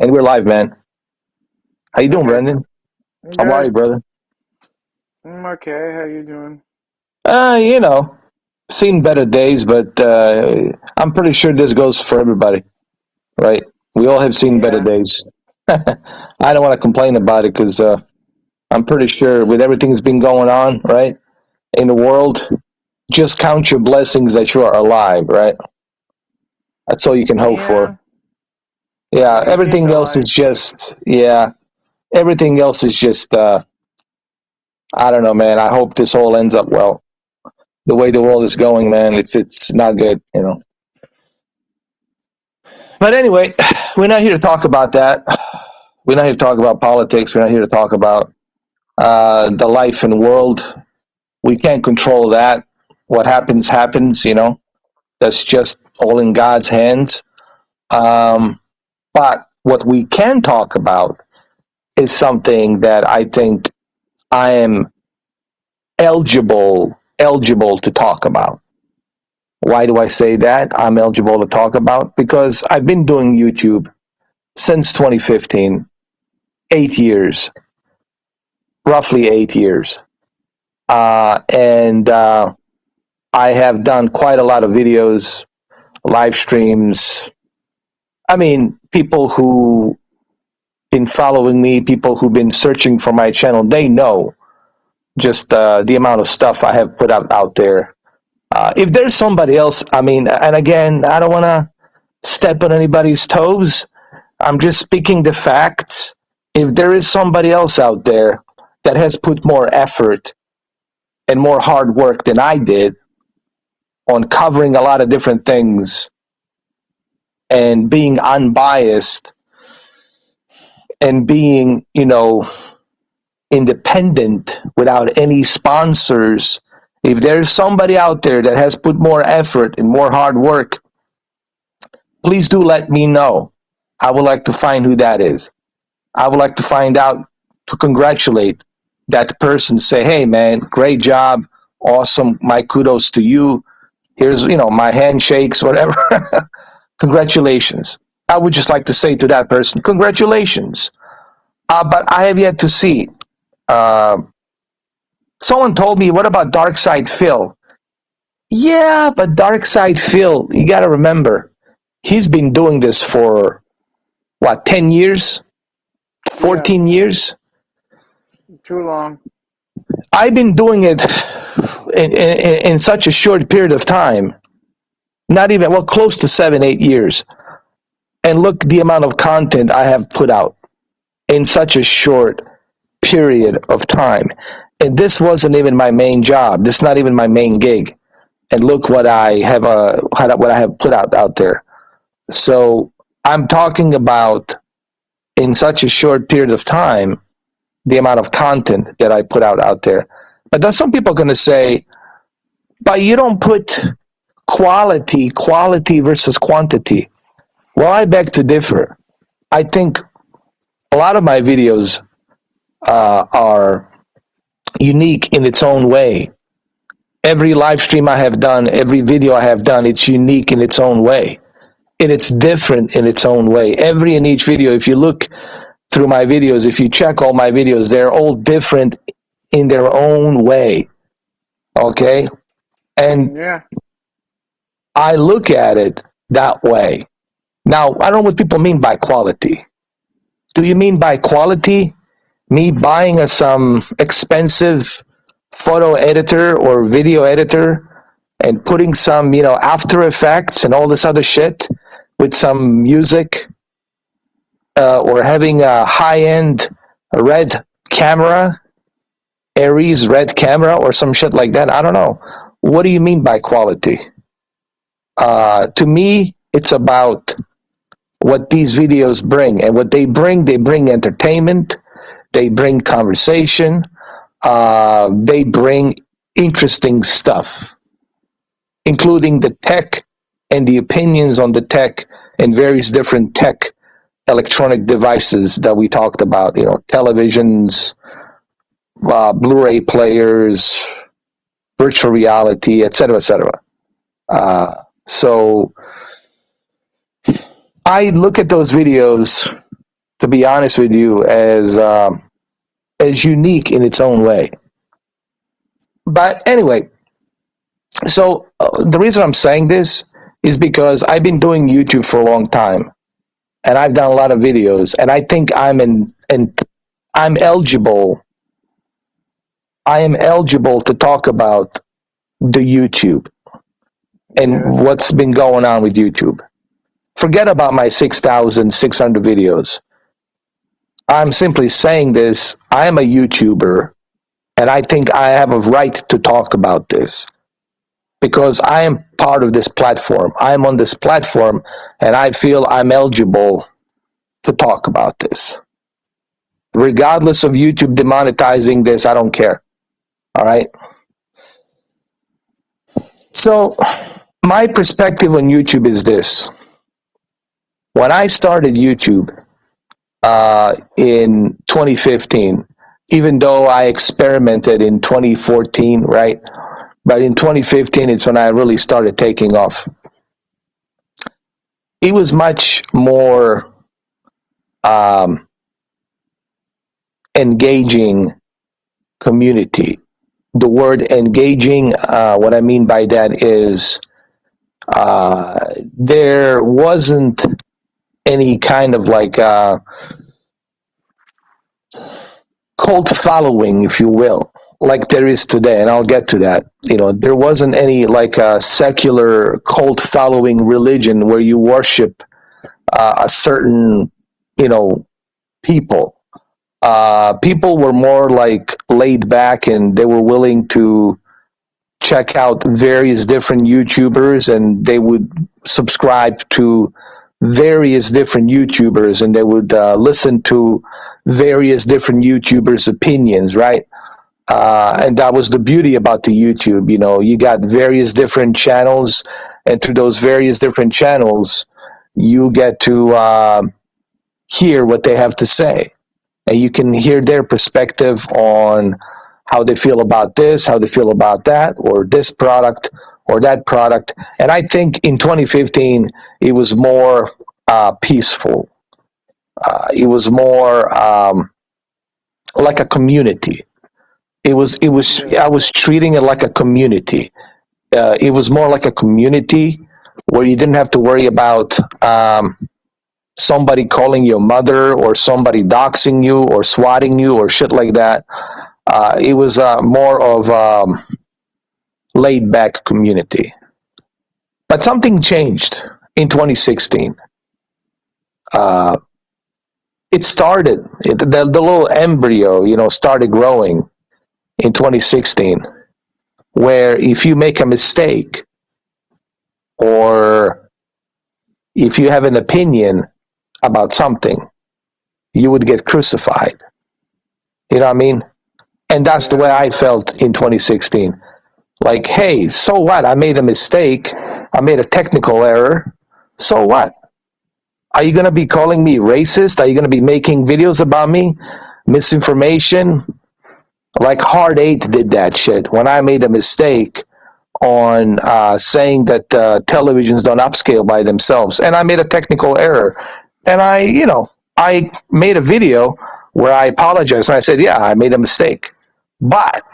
And we're live, man. How you doing, Okay, Brendan? I'm How are you, good. brother? I'm okay. How you doing? You know, seen better days, but I'm pretty sure this goes for everybody, right? We all have seen better Yeah, days. I don't want to complain about it because I'm pretty sure with everything that's been going on, right, in the world, just count your blessings that you are alive, right? That's all you can hope for. yeah. Yeah, Everything's everything else alive. is just, yeah, everything else is just, I don't know, man. I hope this all ends up well. The way the world is going, man, it's not good. But anyway, we're not here to talk about that. We're not here to talk about politics. We're not here to talk about the life and world. We can't control that. What happens, happens. That's just all in God's hands. Um, but what we can talk about is something that I think I am eligible to talk about. Why do I say that? I'm eligible to talk about because I've been doing YouTube since 2015, 8 years, roughly 8 years. And I have done quite a lot of videos, live streams. I mean, people who been following me, people who've been searching for my channel, they know just the amount of stuff I have put out there. If there's somebody else, I mean, and again, I don't want to step on anybody's toes. I'm just speaking the facts. If there is somebody else out there that has put more effort and more hard work than I did on covering a lot of different things and being unbiased and being, independent without any sponsors, if there's somebody out there that has put more effort and more hard work, please do let me know. I would like to find who that is. I would like to find out, to congratulate that person, say, hey, man, great job. Awesome. My kudos to you. Here's, my handshakes, whatever. Congratulations. I would just like to say to that person, congratulations. But I have yet to see. Uh, Someone told me, what about Dark Side Phil? Yeah, but Dark Side Phil, you got to remember, he's been doing this for, what, 10 years? Yeah, 14 years? too long. I've been doing it in such a short period of time, not even, well, close to 7, 8 years. And look the amount of content I have put out in such a short period of time. And this wasn't even my main job. This is not even my main gig. And look what I have what I have put out there. So I'm talking about in such a short period of time the amount of content that I put out there. But then some people are going to say, but you don't put quality versus quantity. Well, I beg to differ. I think a lot of my videos are unique in its own way. Every live stream I have done, every video I have done, it's unique in its own way. And it's different in its own way. Every and each video, if you look through my videos, if you check all my videos, they're all different in their own way. Okay? And Yeah, I look at it that way. Now, I don't know what people mean by quality. Do you mean by quality me buying some expensive photo editor or video editor and putting some, After Effects and all this other shit with some music, or having a high-end red camera, Aries red camera or some shit like that? I don't know. What do you mean by quality? To me, it's about what these videos bring. And what they bring entertainment, they bring conversation, they bring interesting stuff, including the tech and the opinions on the tech and various different tech electronic devices that we talked about, televisions, Blu-ray players, virtual reality, etc., etc. So I look at those videos to be honest with you, as unique in its own way. But anyway, so the reason I'm saying this is because I've been doing YouTube for a long time, and I've done a lot of videos, and I think I'm eligible. I am eligible to talk about the YouTube and Yes. what's been going on with YouTube. Forget about my 6,600 videos. I'm simply saying this. I am a YouTuber, and I think I have a right to talk about this because I am part of this platform. I'm on this platform, and I feel I'm eligible to talk about this. Regardless of YouTube demonetizing this, I don't care. All right? So, my perspective on YouTube is this. When I started YouTube in 2015, even though I experimented in 2014, right? But in 2015, it's when I really started taking off. It was much more engaging community. The word engaging, what I mean by that is there wasn't any kind of like cult following, if you will, like there is today, and I'll get to that. There wasn't any like a secular cult following religion where you worship a certain, people. People were more like laid back, and they were willing to check out various different YouTubers, and they would subscribe to various different YouTubers, and they would listen to various different YouTubers' opinions, right? And that was the beauty about the YouTube. You got various different channels, and through those various different channels, you get to hear what they have to say, and you can hear their perspective on how they feel about this, how they feel about that, or this product or that product. And I think in 2015, it was more peaceful. It was more like a community. I was treating it like a community. It was more like a community where you didn't have to worry about somebody calling your mother or somebody doxing you or swatting you or shit like that. It was more of laid back community. But something changed in 2016. It started, the little embryo, started growing in 2016, where if you make a mistake or if you have an opinion about something, you would get crucified. You know what I mean? And that's the way I felt in 2016. Like, hey, so what? I made a mistake. I made a technical error. So what? Are you going to be calling me racist? Are you going to be making videos about me? Misinformation? Like Hard 8 did that shit when I made a mistake on saying that televisions don't upscale by themselves. And I made a technical error. And I made a video where I apologized. And I said, yeah, I made a mistake. But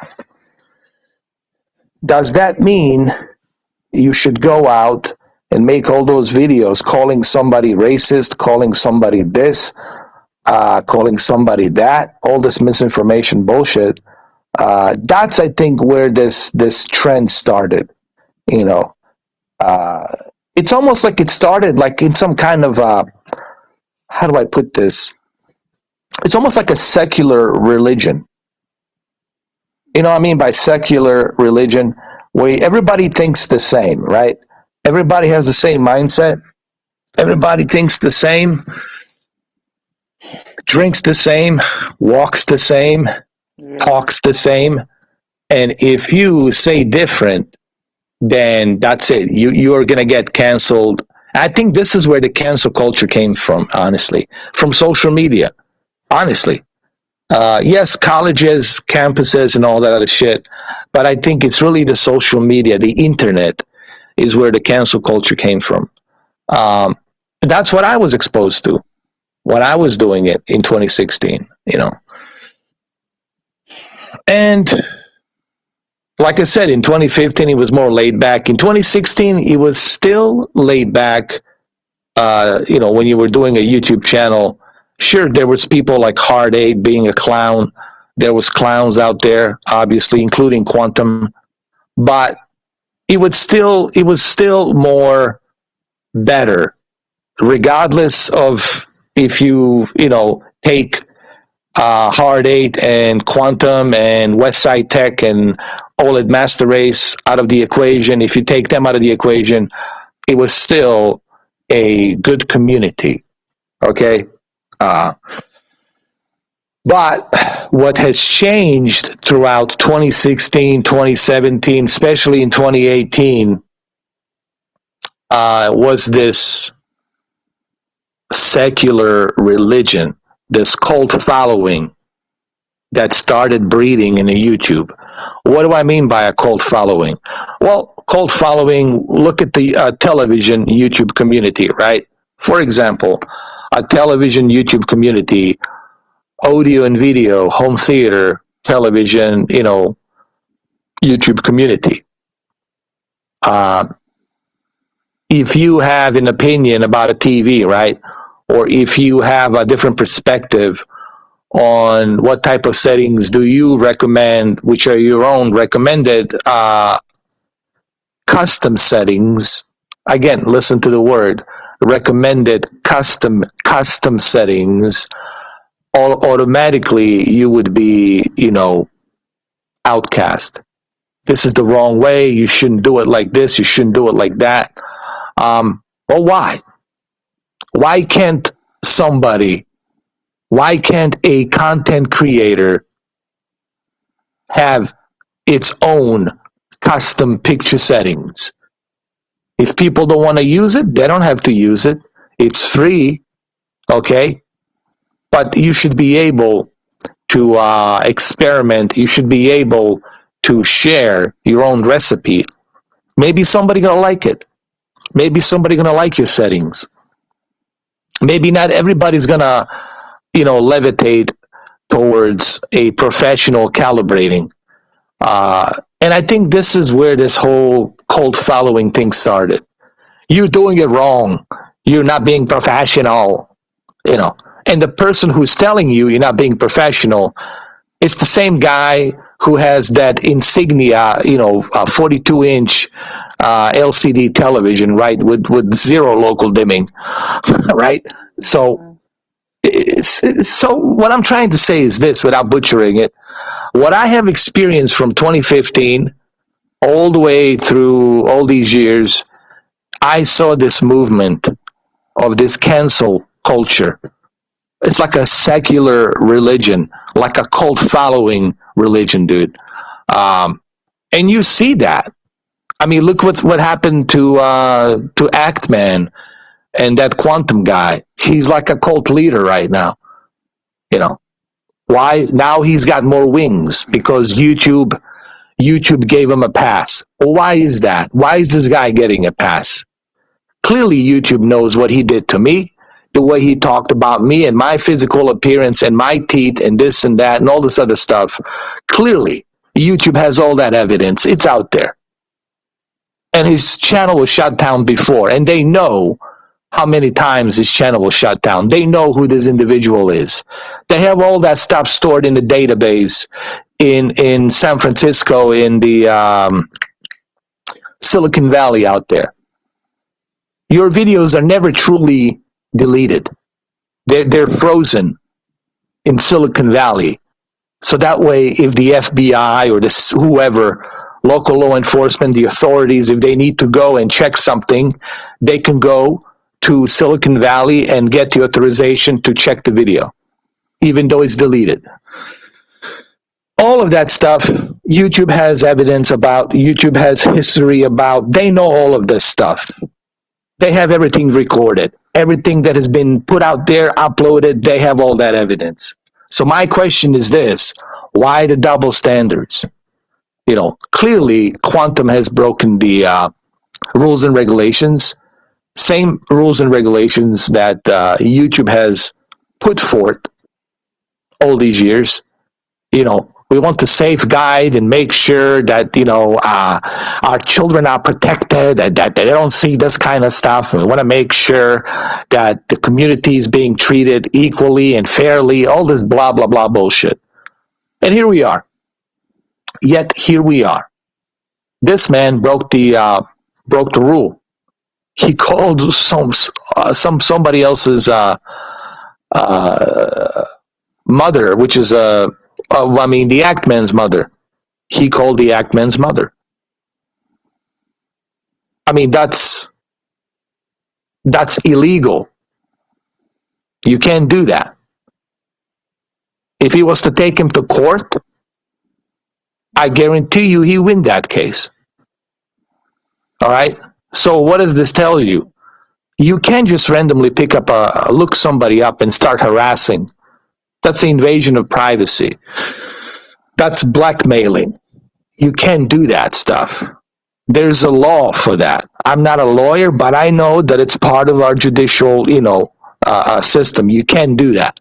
does that mean you should go out and make all those videos calling somebody racist, calling somebody this, calling somebody that, all this misinformation bullshit? That's, I think, where this trend started. It's almost like it started like in some kind of how do I put this? It's almost like a secular religion. You know what I mean by secular religion, where everybody thinks the same, right? Everybody has the same mindset. Everybody thinks the same, drinks the same, walks the same, talks the same. And if you say different, then that's it. You are going to get canceled. I think this is where the cancel culture came from, honestly, from social media, honestly. Yes, colleges, campuses, and all that other shit, but I think it's really the social media, the internet, is where the cancel culture came from. That's what I was exposed to. when I was doing it in 2016, you know. And like I said, in 2015, he was more laid back. In 2016, he was still laid back. You know, when you were doing a YouTube channel, sure, there was people like Hard Eight being a clown. There was clowns out there, obviously, including Quantum. But it was still more better, regardless of if you know, take Hard Eight and Quantum and Westside Tech and OLED Master Race out of the equation. If you take them out of the equation, it was still a good community. Okay. But what has changed throughout 2016, 2017, especially in 2018, was this secular religion, this cult following that started breeding in the YouTube. What do I mean by a cult following? Well, cult following, look at the television YouTube community, right? For example, a television YouTube community, audio and video, home theater, television, you know, YouTube community. If you have an opinion about a TV, right? Or if you have a different perspective on what type of settings do you recommend, which are your own recommended custom settings. Again, listen to the word recommended custom settings. Automatically you would be, you know, outcast. This is the wrong way. You shouldn't do it like this. You shouldn't do it like that. Well, why? Why can't a content creator have its own custom picture settings? If people don't want to use it, they don't have to use it. It's free, okay? But you should be able to experiment. You should be able to share your own recipe. Maybe somebody gonna like it. Maybe somebody gonna like your settings. Maybe not everybody's gonna, you know, levitate towards a professional calibrating. And I think this is where this whole cult following thing started. You're doing it wrong. You're not being professional, you know. And the person who's telling you you're not being professional, it's the same guy who has that insignia, you know, 42-inch LCD television, right, with zero local dimming, right? So what I'm trying to say is this, without butchering it. What I have experienced from 2015 all the way through all these years, I saw this movement of this cancel culture. It's like a secular religion, like a cult following religion, dude. And you see that. I mean, look what happened to Actman and that Quantum guy. He's like a cult leader right now. You know why? Now he's got more wings because YouTube gave him a pass. Well, why is that? Why is this guy getting a pass? Clearly, YouTube knows what he did to me, the way he talked about me and my physical appearance and my teeth and this and that and all this other stuff. Clearly, YouTube has all that evidence. It's out there. And his channel was shut down before, and they know how many times his channel was shut down. They know who this individual is. They have all that stuff stored in the database in San Francisco, in the Silicon Valley out there. Your videos are never truly deleted. They're frozen in Silicon Valley. So that way, if the FBI or this whoever, local law enforcement, the authorities, if they need to go and check something, they can go to Silicon Valley and get the authorization to check the video, even though it's deleted. All of that stuff, YouTube has evidence about, YouTube has history about, they know all of this stuff. They have everything recorded. Everything that has been put out there, uploaded, they have all that evidence. So my question is this: why the double standards? You know, clearly Quantum has broken the rules and regulations. Same rules and regulations that YouTube has put forth all these years. We want to safeguard and make sure that our children are protected, that they don't see this kind of stuff. And we want to make sure that the community is being treated equally and fairly. All this blah blah blah bullshit. And here we are. Yet here we are. This man broke the rule. He called somebody else's mother, which is the act man's mother. He called the act man's mother. That's illegal. You can't do that. If he was to take him to court, I guarantee you he win that case. All right? So what does this tell you? You can't just randomly pick up look somebody up and start harassing. That's the invasion of privacy. That's blackmailing. You can't do that stuff. There's a law for that. I'm not a lawyer, but I know that it's part of our judicial, system. You can't do that.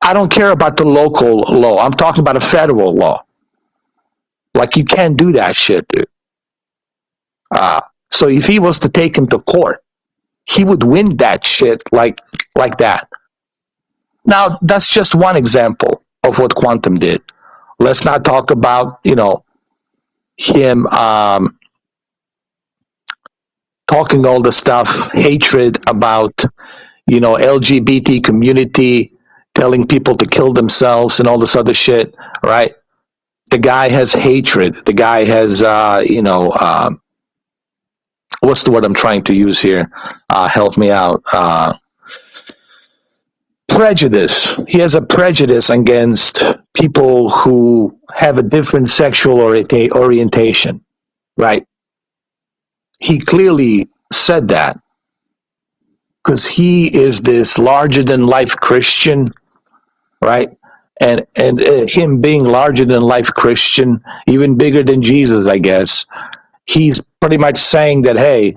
I don't care about the local law. I'm talking about a federal law. Like, you can't do that shit, dude. So if he was to take him to court, he would win that shit like that. Now, that's just one example of what Quantum did. Let's not talk about, him talking all the stuff, hatred about, LGBT community, telling people to kill themselves and all this other shit, right? The guy has hatred. The guy has, what's the word I'm trying to use here? Help me out. Prejudice. He has a prejudice against people who have a different sexual orientation, right? He clearly said that because he is this larger-than-life Christian, right? And him being larger-than-life Christian, even bigger than Jesus, I guess, he's pretty much saying that, hey,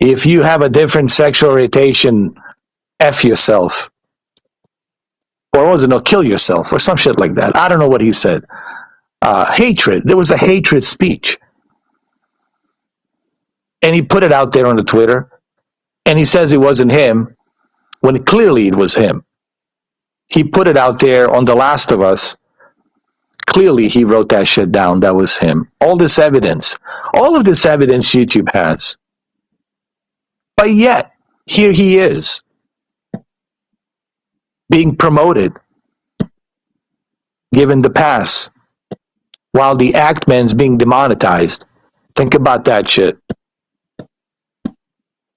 if you have a different sexual orientation, F yourself. Or was it, no, kill yourself, or some shit like that. I don't know what he said. Hatred. There was a hatred speech. And he put it out there on the Twitter, and he says it wasn't him, when clearly it was him. He put it out there on The Last of Us. Clearly he wrote that shit down. That was him. All of this evidence YouTube has. But yet, here he is, being promoted, given the pass, while the act man's being demonetized. Think about that shit.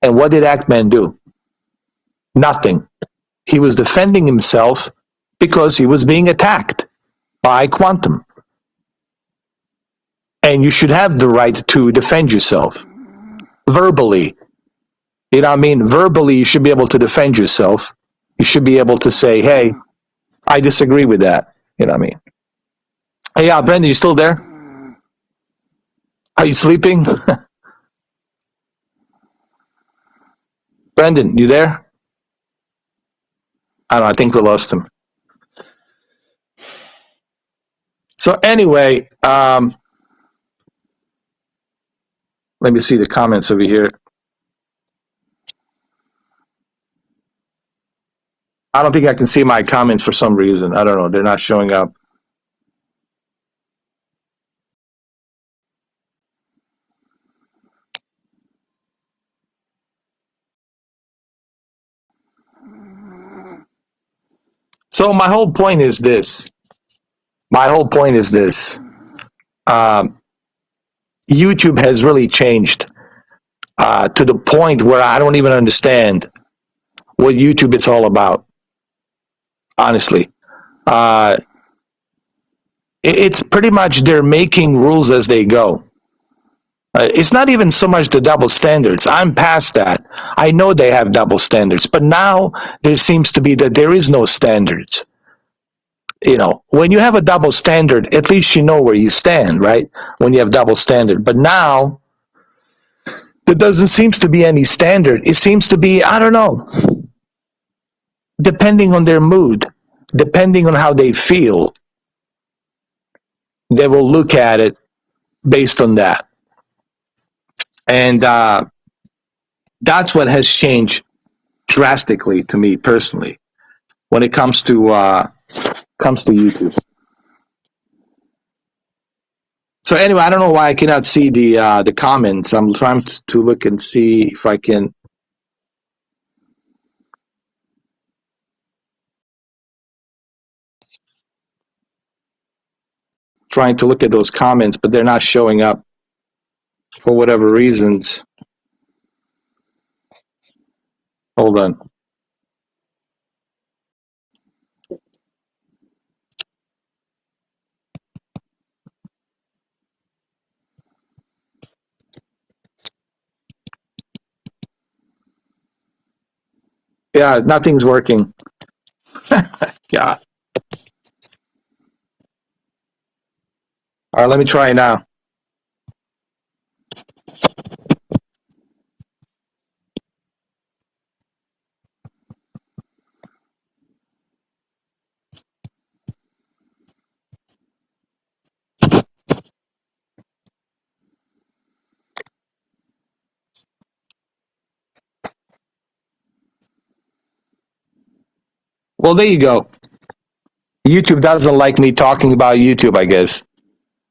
And what did act man do? Nothing. He was defending himself because he was being attacked by Quantum. And you should have the right to defend yourself verbally. You know what I mean? Verbally, you should be able to defend yourself. You should be able to say, hey, I disagree with that. You know what I mean? Hey, Brendan, you still there? Are you sleeping? Brendan, you there? I don't know, I think we lost him. So anyway, let me see the comments over here. I don't think I can see my comments for some reason. I don't know. They're not showing up. So my whole point is this. YouTube has really changed to the point where I don't even understand what YouTube is all about. Honestly, it's pretty much they're making rules as they go. It's not even so much the double standards. I'm past that. I know they have double standards, but now there seems to be that there is no standards. You know, when you have a double standard, at least you know where you stand, right? When you have double standard. But now, there doesn't seem to be any standard. It seems to be, I don't know. depending on their mood, depending on how they feel, they will look at it based on that. And that's what has changed drastically to me personally when it comes to YouTube. So anyway, I don't know why I cannot see the comments. I'm trying to look and see if I can. Trying to look at those comments, but they're not showing up for whatever reasons. Hold on. Yeah, nothing's working. Yeah. All right, let me try it now. Well, there you go. YouTube doesn't like me talking about YouTube, I guess.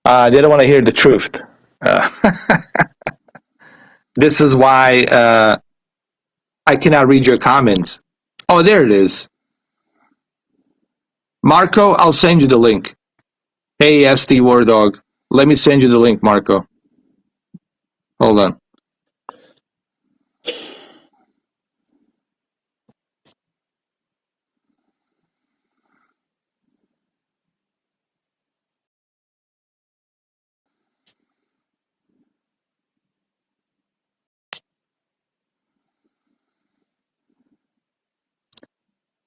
They don't want to hear the truth. Uh, this is why I cannot read your comments. Oh, there it is. Marco, I'll send you the link. Hey, SD War Dog. Let me send you the link, Marco. Hold on.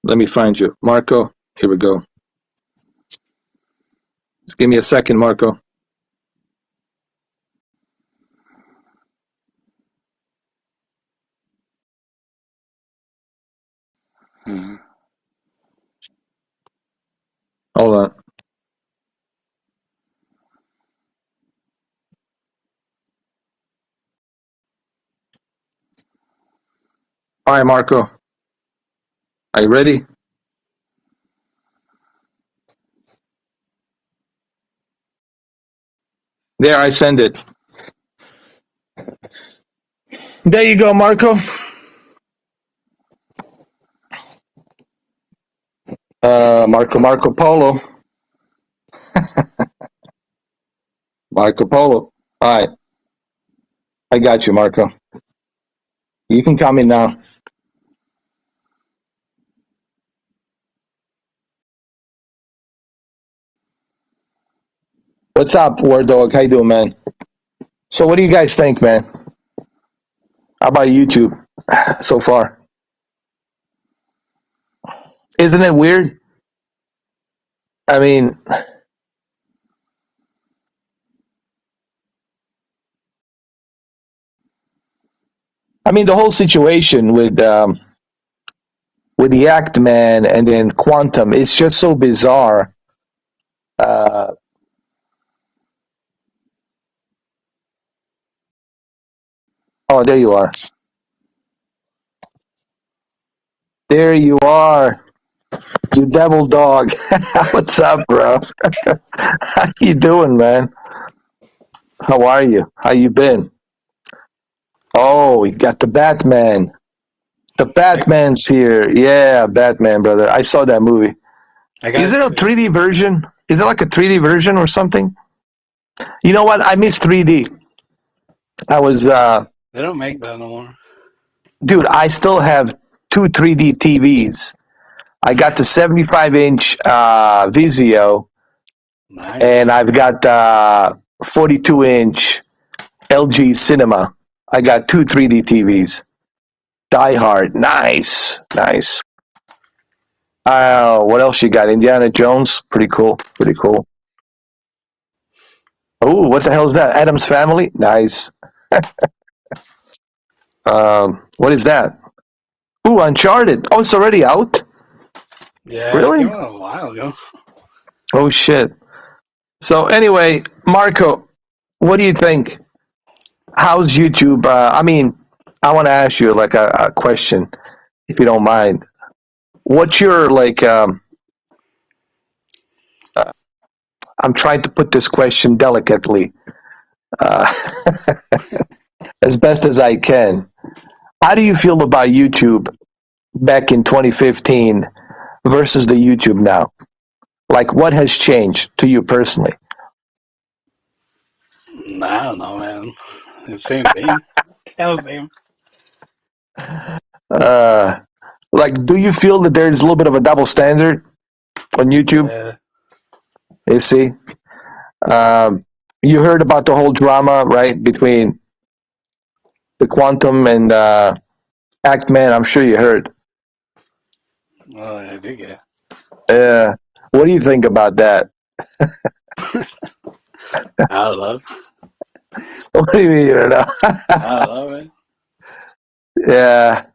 Let me find you. Marco, here we go. Just give me a second, Marco. Mm-hmm. Hold on. All right, Marco. Are you ready? There, I send it. There you go, Marco. Marco Polo. Marco Polo. All right. I got you, Marco. You can come in now. What's up, War Dog? How you doing, man? So what do you guys think, man? How about YouTube so far? Isn't it weird? I mean, the whole situation with the Act Man and then Quantum, it's just so bizarre. Uh, oh, there you are. There you are, you devil dog. What's up, bro? How you doing, man? How are you? How you been? Oh, you got the Batman. The Batman's here. Yeah, Batman, brother. I saw that movie. Is it a 3D version? Is it like a 3D version or something? You know what? I miss 3D. I was, They don't make that no more. dude, I still have two 3D TVs. I got the 75-inch Vizio, Nice. and I've got 42-inch LG Cinema. I got two 3D TVs. Die Hard. Nice. Nice. What else you got? Indiana Jones. Pretty cool. Pretty cool. Oh, what the hell is that? Adam's Family. Nice. What is that? Ooh, Uncharted. Oh, it's already out. Yeah, it Really? came out a while ago. Oh shit. So anyway, Marco, what do you think? How's YouTube? I want to ask you like a question, if you don't mind. What's your like? I'm trying to put this question delicately, uh, as best as I can. How do you feel about YouTube back in 2015 versus the YouTube now? Like, what has changed to you personally? I don't know, man. The same thing. Kind of same. Uh, like, do you feel that there's a little bit of a double standard on YouTube? Yeah. You see, um, you heard about the whole drama, right, between the Quantum and Act Man. I'm sure you heard. Well, I think yeah. What do you think about that? I don't know. What do you mean you don't know? I don't know, man. Yeah,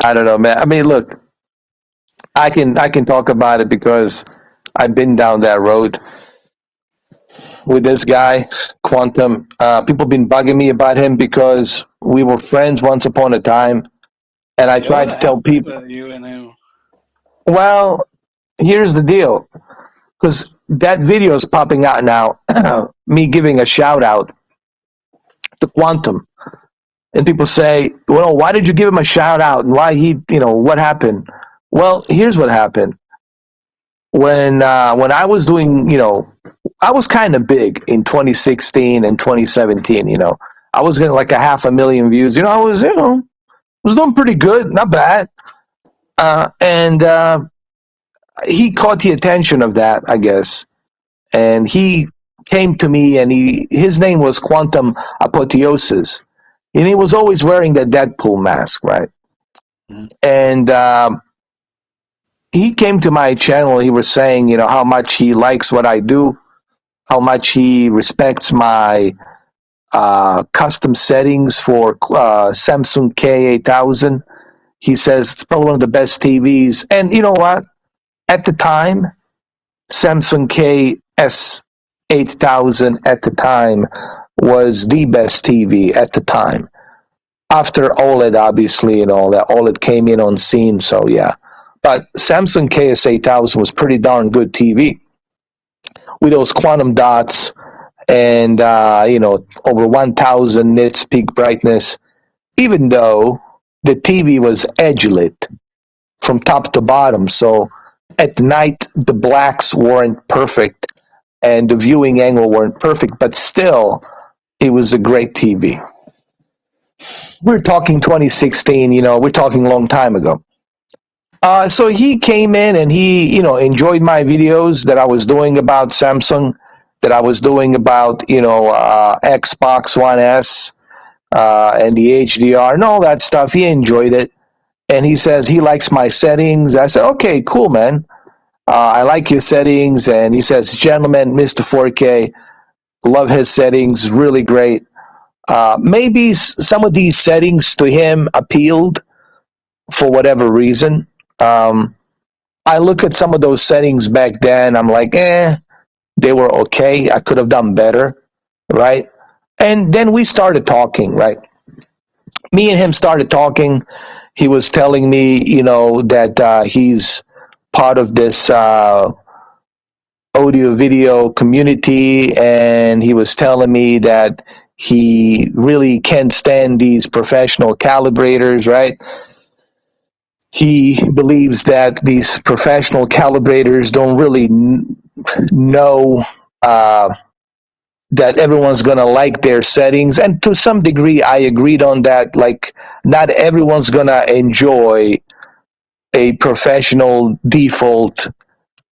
I don't know, man. I mean, look, I can talk about it because I've been down that road with this guy, Quantum. People been bugging me about him because we were friends once upon a time, and I Yeah, what tried to tell happened people. with you and him? Well, here's the deal, because that video is popping out now. Me giving a shout out to Quantum, and people say, "Well, why did you give him a shout out? And why he? What happened?" Well, here's what happened. When I was doing, I was kind of big in 2016 and 2017. I was getting like a 500,000 views. I was doing pretty good, not bad. And he caught the attention of that, I guess, and he came to me, and his name was Quantum Apotheosis, and he was always wearing that Deadpool mask, right? Mhm. And he came to my channel. He was saying, how much he likes what I do, how much he respects my custom settings for Samsung K8000. He says it's probably one of the best TVs. And you know what? At the time, Samsung KS8000 at the time was the best TV at the time. After OLED, obviously, and all that, OLED came in on scene, so yeah. But Samsung KS8000 was pretty darn good TV with those quantum dots and over 1000 nits peak brightness, even though the TV was edge lit from top to bottom. So at night the blacks weren't perfect and the viewing angle weren't perfect, but still it was a great TV. We're talking 2016, we're talking a long time ago. So he came in and he, enjoyed my videos that I was doing about Samsung, that I was doing about, Xbox One S, and the HDR and all that stuff. He enjoyed it. And he says he likes my settings. I said, okay, cool, man. I like your settings. And he says, gentleman, Mr. 4K, love his settings, really great. Maybe some of these settings to him appealed for whatever reason. I look at some of those settings back then. I'm like, they were okay. I could have done better, right? And then we started talking, right? Me and him started talking. He was telling me, that he's part of this audio video community, and he was telling me that he really can't stand these professional calibrators, right? He believes that these professional calibrators don't really know that everyone's going to like their settings. And to some degree, I agreed on that. Like, not everyone's going to enjoy a professional default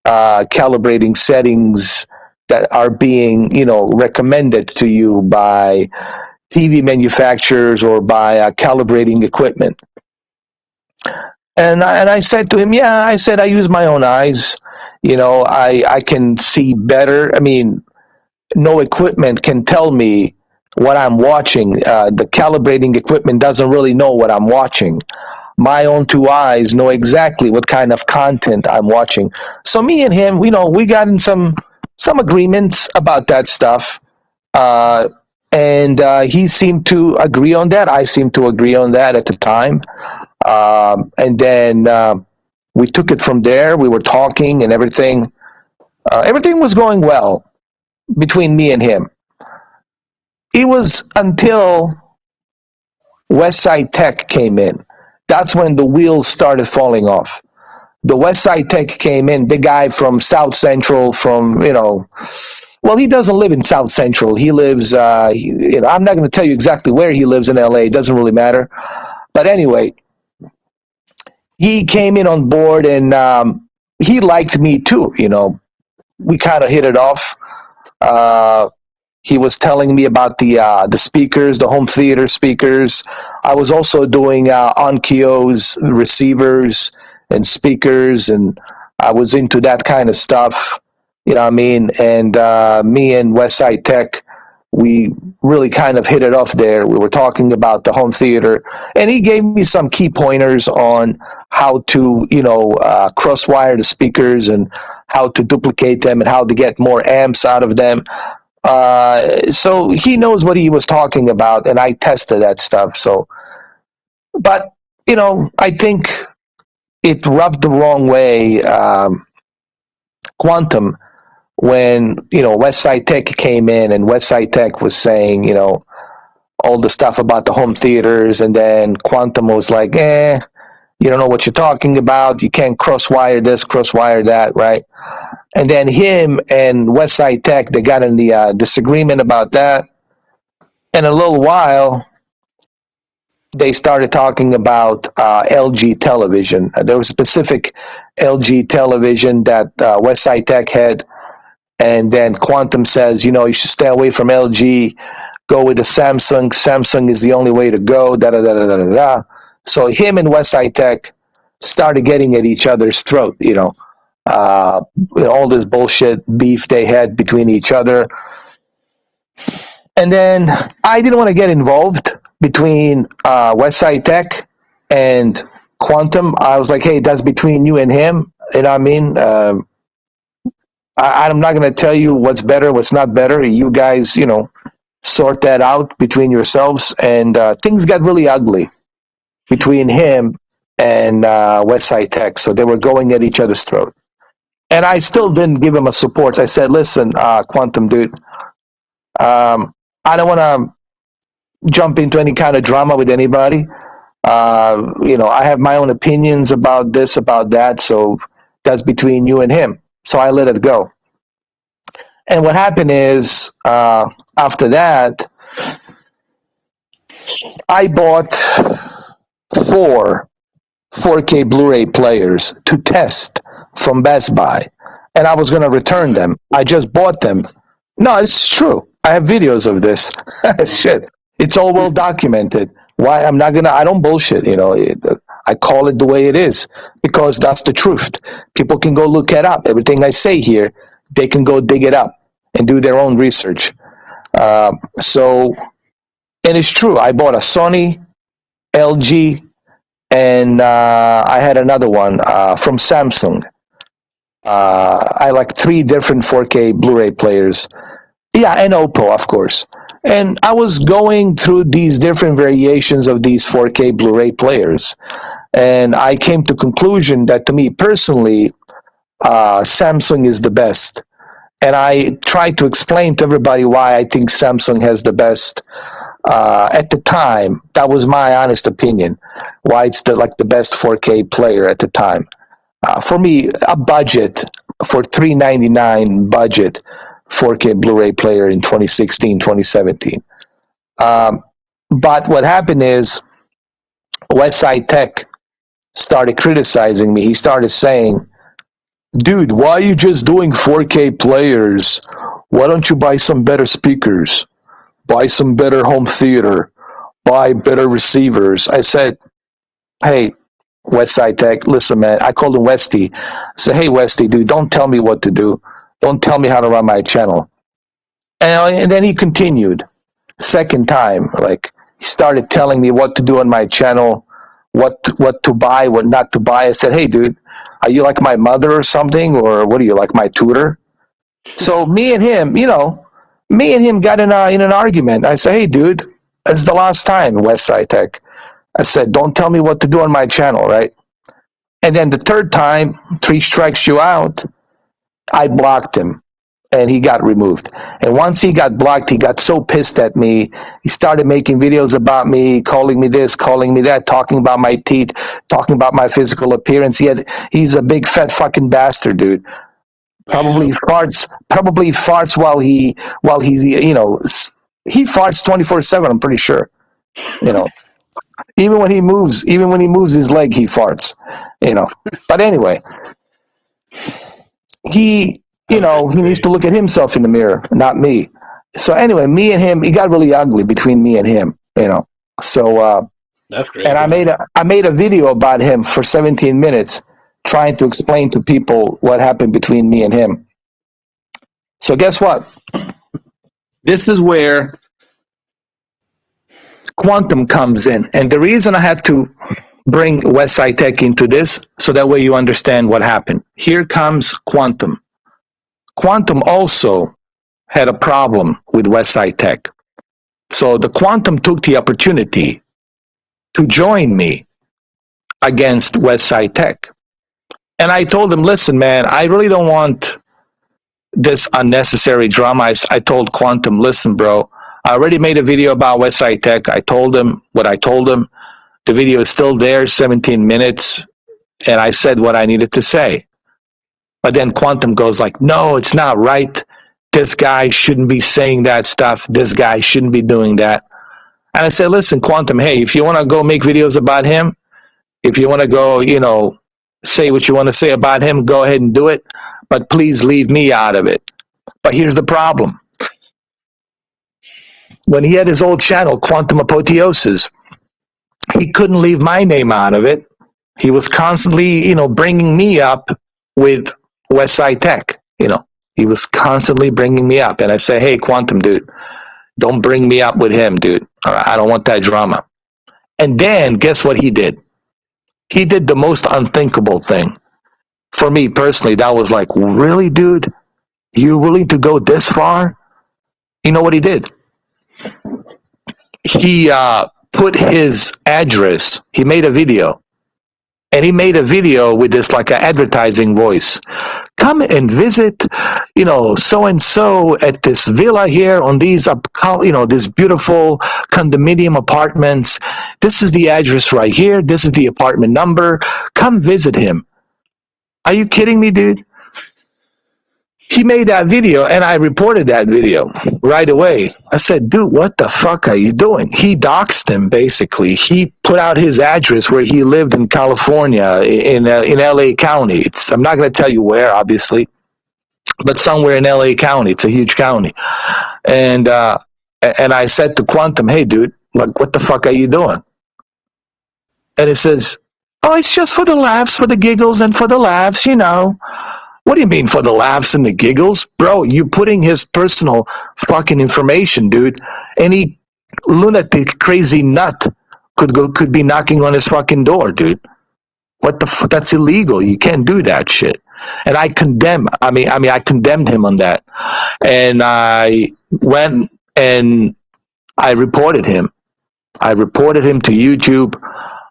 calibrating settings that are being, recommended to you by TV manufacturers or by calibrating equipment. And I said to him, yeah, I said, I use my own eyes. I can see better. I mean, no equipment can tell me what I'm watching. The calibrating equipment doesn't really know what I'm watching. my own two eyes know exactly what kind of content I'm watching. So me and him, we got in some agreements about that stuff, uh, and he seemed to agree on that. I seemed to agree on that at the time, and then we took it from there. We were talking and everything. Everything was going well between me and him. It was until Westside Tech came in. That's when the wheels started falling off. The Westside Tech came in, the guy from South Central, well, he doesn't live in South Central. He lives, I'm not going to tell you exactly where he lives in LA. It doesn't really matter. But anyway, he came in on board, and he liked me too. We kind of hit it off. Uh, he was telling me about the speakers, the home theater speakers. I was also doing Onkyo's receivers and speakers, and I was into that kind of stuff. You know what I mean? And me and Westside Tech, we really kind of hit it off there. We were talking about the home theater, and he gave me some key pointers on how to, cross-wire the speakers and how to duplicate them and how to get more amps out of them. So he knows what he was talking about, and I tested that stuff. So, but I think it rubbed the wrong way, Quantum, when Westside Tech came in, and Westside Tech was saying all the stuff about the home theaters, and then Quantum was like, you don't know what you're talking about. You can't crosswire this, crosswire that, right? And then him and Westside Tech, they got in the disagreement about that. In a little while, they started talking about LG television. There was a specific LG television that Westside Tech had, and then Quantum says, you should stay away from LG, go with the Samsung. Samsung is the only way to go, da-da-da-da-da-da. So him and Westside Tech started getting at each other's throat, all this bullshit beef they had between each other. And then I didn't want to get involved between Westside Tech and Quantum. I was like, hey, that's between you and him. You know what I mean? I'm not going to tell you what's better, what's not better. You guys, sort that out between yourselves. And things got really ugly between him and Westside Tech. So they were going at each other's throat. And I still didn't give him a support. I said, listen, Quantum dude, I don't want to jump into any kind of drama with anybody. I have my own opinions about this, about that. So that's between you and him. So I let it go. And what happened is, after that, I bought 4K Blu-ray players to test from Best Buy, and I was going to return them. I just bought them. No, it's true. I have videos of this. Shit. It's all well documented. Why I don't bullshit, I call it the way it is because that's the truth. People can go look it up. Everything I say here, they can go dig it up and do their own research. And it's true. I bought a Sony, LG, and I had another one from Samsung. I like 3 different 4K Blu-ray players. Yeah, and Oppo, of course. And I was going through these different variations of these 4K Blu-ray players, and I came to conclusion that, to me personally, Samsung is the best. And I tried to explain to everybody why I think Samsung has the best. At the time, that was my honest opinion. Why it's the best 4K player at the time. For me, a budget for $399 budget 4K Blu-ray player in 2016, 2017. But what happened is Westside Tech started criticizing me. He started saying, dude, why are you just doing 4K players? Why don't you buy some better speakers? Buy some better home theater? Buy better receivers? I said, hey, Westside Tech, listen, man. I called him Westy. I said, hey, Westy, dude, don't tell me what to do. Don't tell me how to run my channel. And then he continued. Second time, he started telling me what to do on my channel, what to buy, what not to buy. I said, hey, dude, are you like my mother or something, or what are you, like my tutor? So me and him, got in an argument. I said, hey, dude, it's the last time, Westside Tech. I said, don't tell me what to do on my channel, right? And then the third time, 3 strikes you out, I blocked him and he got removed. And once he got blocked, he got so pissed at me. He started making videos about me, calling me this, calling me that, talking about my teeth, talking about my physical appearance. He's a big fat fucking bastard, dude. Probably farts while he he farts 24/7, I'm pretty sure. Even when he moves his leg, he farts, But anyway, he needs to look at himself in the mirror, not me. So anyway, me and him, it got really ugly between me and him, So That's great. and I made a video about him for 17 minutes trying to explain to people what happened between me and him. So guess what? This is where Quantum comes in. And the reason I had to bring Westside Tech into this, so that way you understand what happened. Here comes Quantum. Quantum also had a problem with Westside Tech. So the Quantum took the opportunity to join me against Westside Tech. And I told him, listen, man, I really don't want this unnecessary drama. I told Quantum, listen, bro, I already made a video about Westside Tech. I told him what I told him. The video is still there, 17 minutes, and I said what I needed to say. But then Quantum goes like, no, it's not right. This guy shouldn't be saying that stuff. This guy shouldn't be doing that. And I said, listen, Quantum, hey, if you want to go make videos about him, if you want to go, say what you want to say about him, go ahead and do it. But please leave me out of it. But here's the problem. When he had his old channel, Quantum Apotheosis, he couldn't leave my name out of it. He was constantly, bringing me up with Westside Tech. He was constantly bringing me up. And I say, hey, Quantum, dude, don't bring me up with him, dude. I don't want that drama. And then guess what he did? He did the most unthinkable thing. For me personally, that was like, really, dude? You willing to go this far? You know what he did? He put his address. He made a video. And he made a video with this like an advertising voice. Come and visit, so-and-so at this villa here on these, these beautiful condominium apartments. This is the address right here. This is the apartment number. Come visit him. Are you kidding me, dude? He made that video, and I reported that video right away. I said, dude, what the fuck are you doing? He doxed him, basically. He put out his address where he lived in California, in L.A. County. I'm not going to tell you where, obviously, but somewhere in L.A. County. It's a huge county. And I said to Quantum, hey, dude, like, what the fuck are you doing? And he says, oh, it's just for the laughs, for the giggles, and for the laughs, What do you mean for the laughs and the giggles? Bro, you putting his personal fucking information, dude. Any lunatic, crazy nut could be knocking on his fucking door, dude. What the fuck? That's illegal. You can't do that shit. And I condemned him on that. And I went and I reported him. I reported him to YouTube.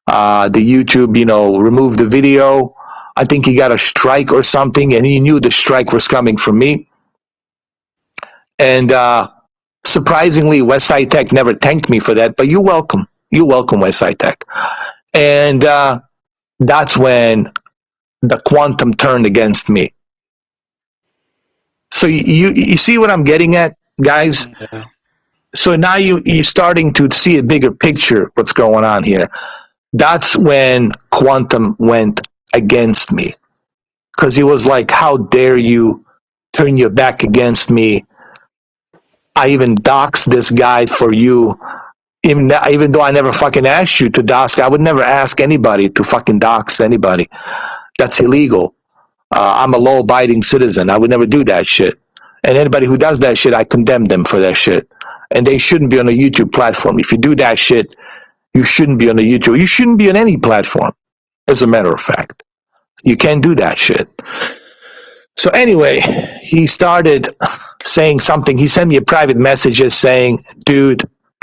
The YouTube, removed the video. I think he got a strike or something, and he knew the strike was coming from me. And surprisingly, Westside Tech never thanked me for that, but you're welcome. You're welcome, Westside Tech. And that's when the Quantum turned against me. So you see what I'm getting at, guys? Yeah. So now you're starting to see a bigger picture, what's going on here. That's when Quantum went against me, because he was like, how dare you turn your back against me? I even doxed this guy for you, even though I never fucking asked you to dox. I would never ask anybody to fucking dox anybody. That's illegal. I'm a law-abiding citizen. I would never do that shit. And anybody who does that shit, I condemn them for that shit. And they shouldn't be on a YouTube platform. If you do that shit, You shouldn't be on the YouTube. You shouldn't be on any platform, as a matter of fact. You can't do that shit. So anyway, he started saying something. He sent me a private message just saying, dude,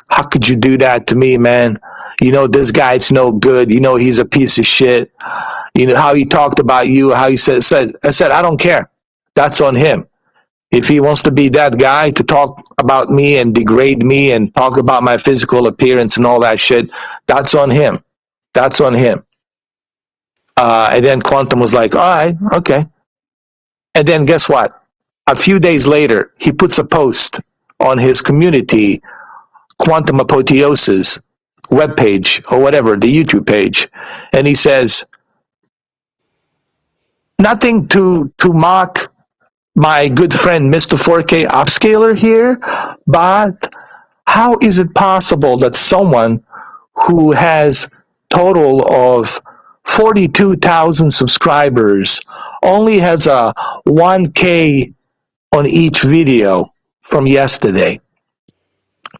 how could you do that to me, man? You know, this guy's no good. You know, he's a piece of shit. You know, how he talked about you, how he said, I said, I don't care. That's on him. If he wants to be that guy to talk about me and degrade me and talk about my physical appearance and all that shit, that's on him. That's on him. And then Quantum was like, all right, okay. And then guess what? A few days later, he puts a post on his community, Quantum Apotheosis webpage or whatever, the YouTube page. And he says, nothing to mock my good friend Mr. 4K Upscaler here, but how is it possible that someone who has total of 42,000 subscribers only has a 1K on each video from yesterday?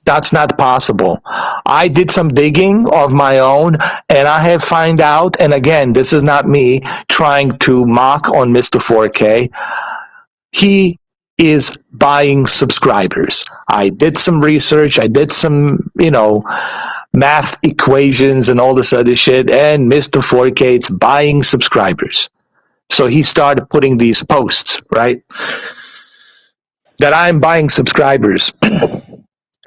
That's not possible. I did some digging of my own, and I have found out, and again, this is not me trying to mock on Mr. 4K. He is buying subscribers. I did some research. I did some, math equations and all this other shit, and Mr. 4K is buying subscribers. So he started putting these posts, right, that I'm buying subscribers.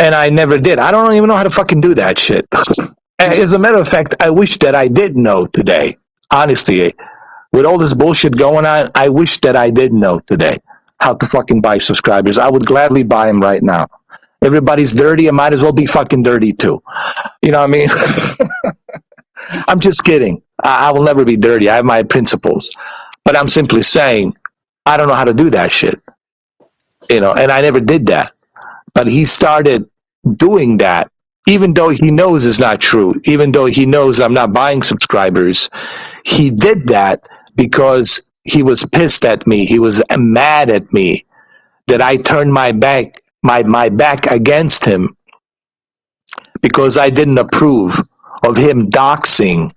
And I never did. I don't even know how to fucking do that shit. As a matter of fact, I wish that I did know today. Honestly, with all this bullshit going on, I wish that I did know today how to fucking buy subscribers. I would gladly buy them right now. Everybody's dirty. I might as well be fucking dirty too. You know what I mean? I'm just kidding. I will never be dirty. I have my principles. But I'm simply saying, I don't know how to do that shit. And I never did that. But he started doing that, even though he knows it's not true, even though he knows I'm not buying subscribers. He did that because he was pissed at me. He was mad at me that I turned my back against him because I didn't approve of him doxing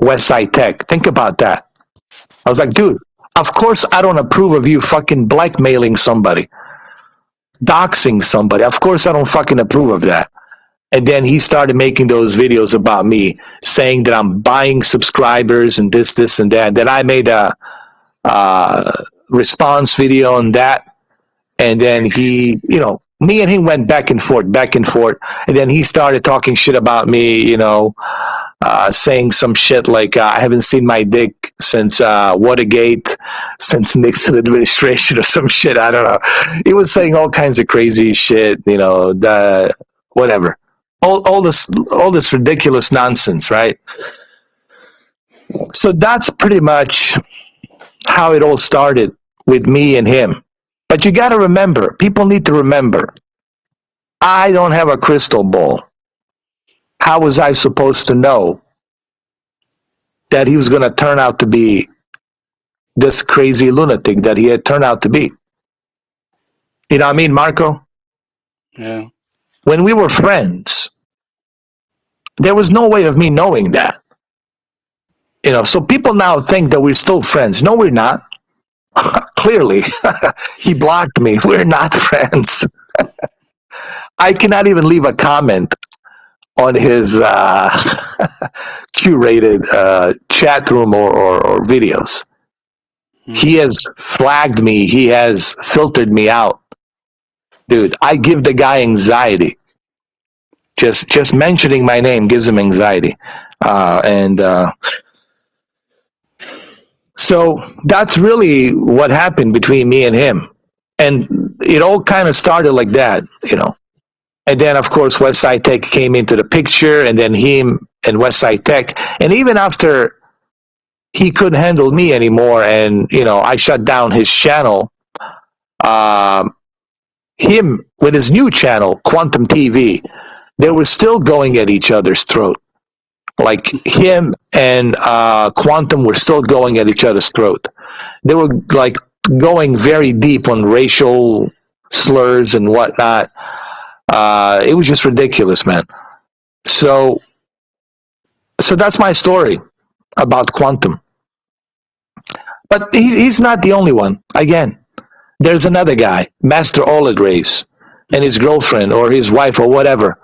Westside Tech. Think about that. I was like, dude, of course I don't approve of you fucking blackmailing somebody, doxing somebody. Of course I don't fucking approve of that. And then he started making those videos about me, saying that I'm buying subscribers and this, and that. Then I made a response video on that. And then he, me and him went back and forth. And then he started talking shit about me, saying some shit like, I haven't seen my dick since Watergate, since Nixon administration or some shit. I don't know. He was saying all kinds of crazy shit, whatever. All this ridiculous nonsense, right? So that's pretty much how it all started with me and him. But you got to remember, people need to remember, I don't have a crystal ball. How was I supposed to know that he was going to turn out to be this crazy lunatic that he had turned out to be? You know what I mean, Marco? Yeah. When we were friends, there was no way of me knowing that. So people now think that we're still friends. No, we're not. Clearly, he blocked me. We're not friends. I cannot even leave a comment on his curated chat room or videos. He has flagged me. He has filtered me out. Dude, I give the guy anxiety. Just mentioning my name gives him anxiety. So that's really what happened between me and him. And it all kind of started like that, And then, of course, Westside Tech came into the picture, and then him and Westside Tech. And even after he couldn't handle me anymore, and, I shut down his channel, him with his new channel, Quantum TV, they were still going at each other's throat. Like him and Quantum were still going at each other's throat. They were like going very deep on racial slurs and whatnot. It was just ridiculous, man. So that's my story about quantum. But he's not the only one. Again, there's another guy, Master Oladrace, and his girlfriend or his wife or whatever,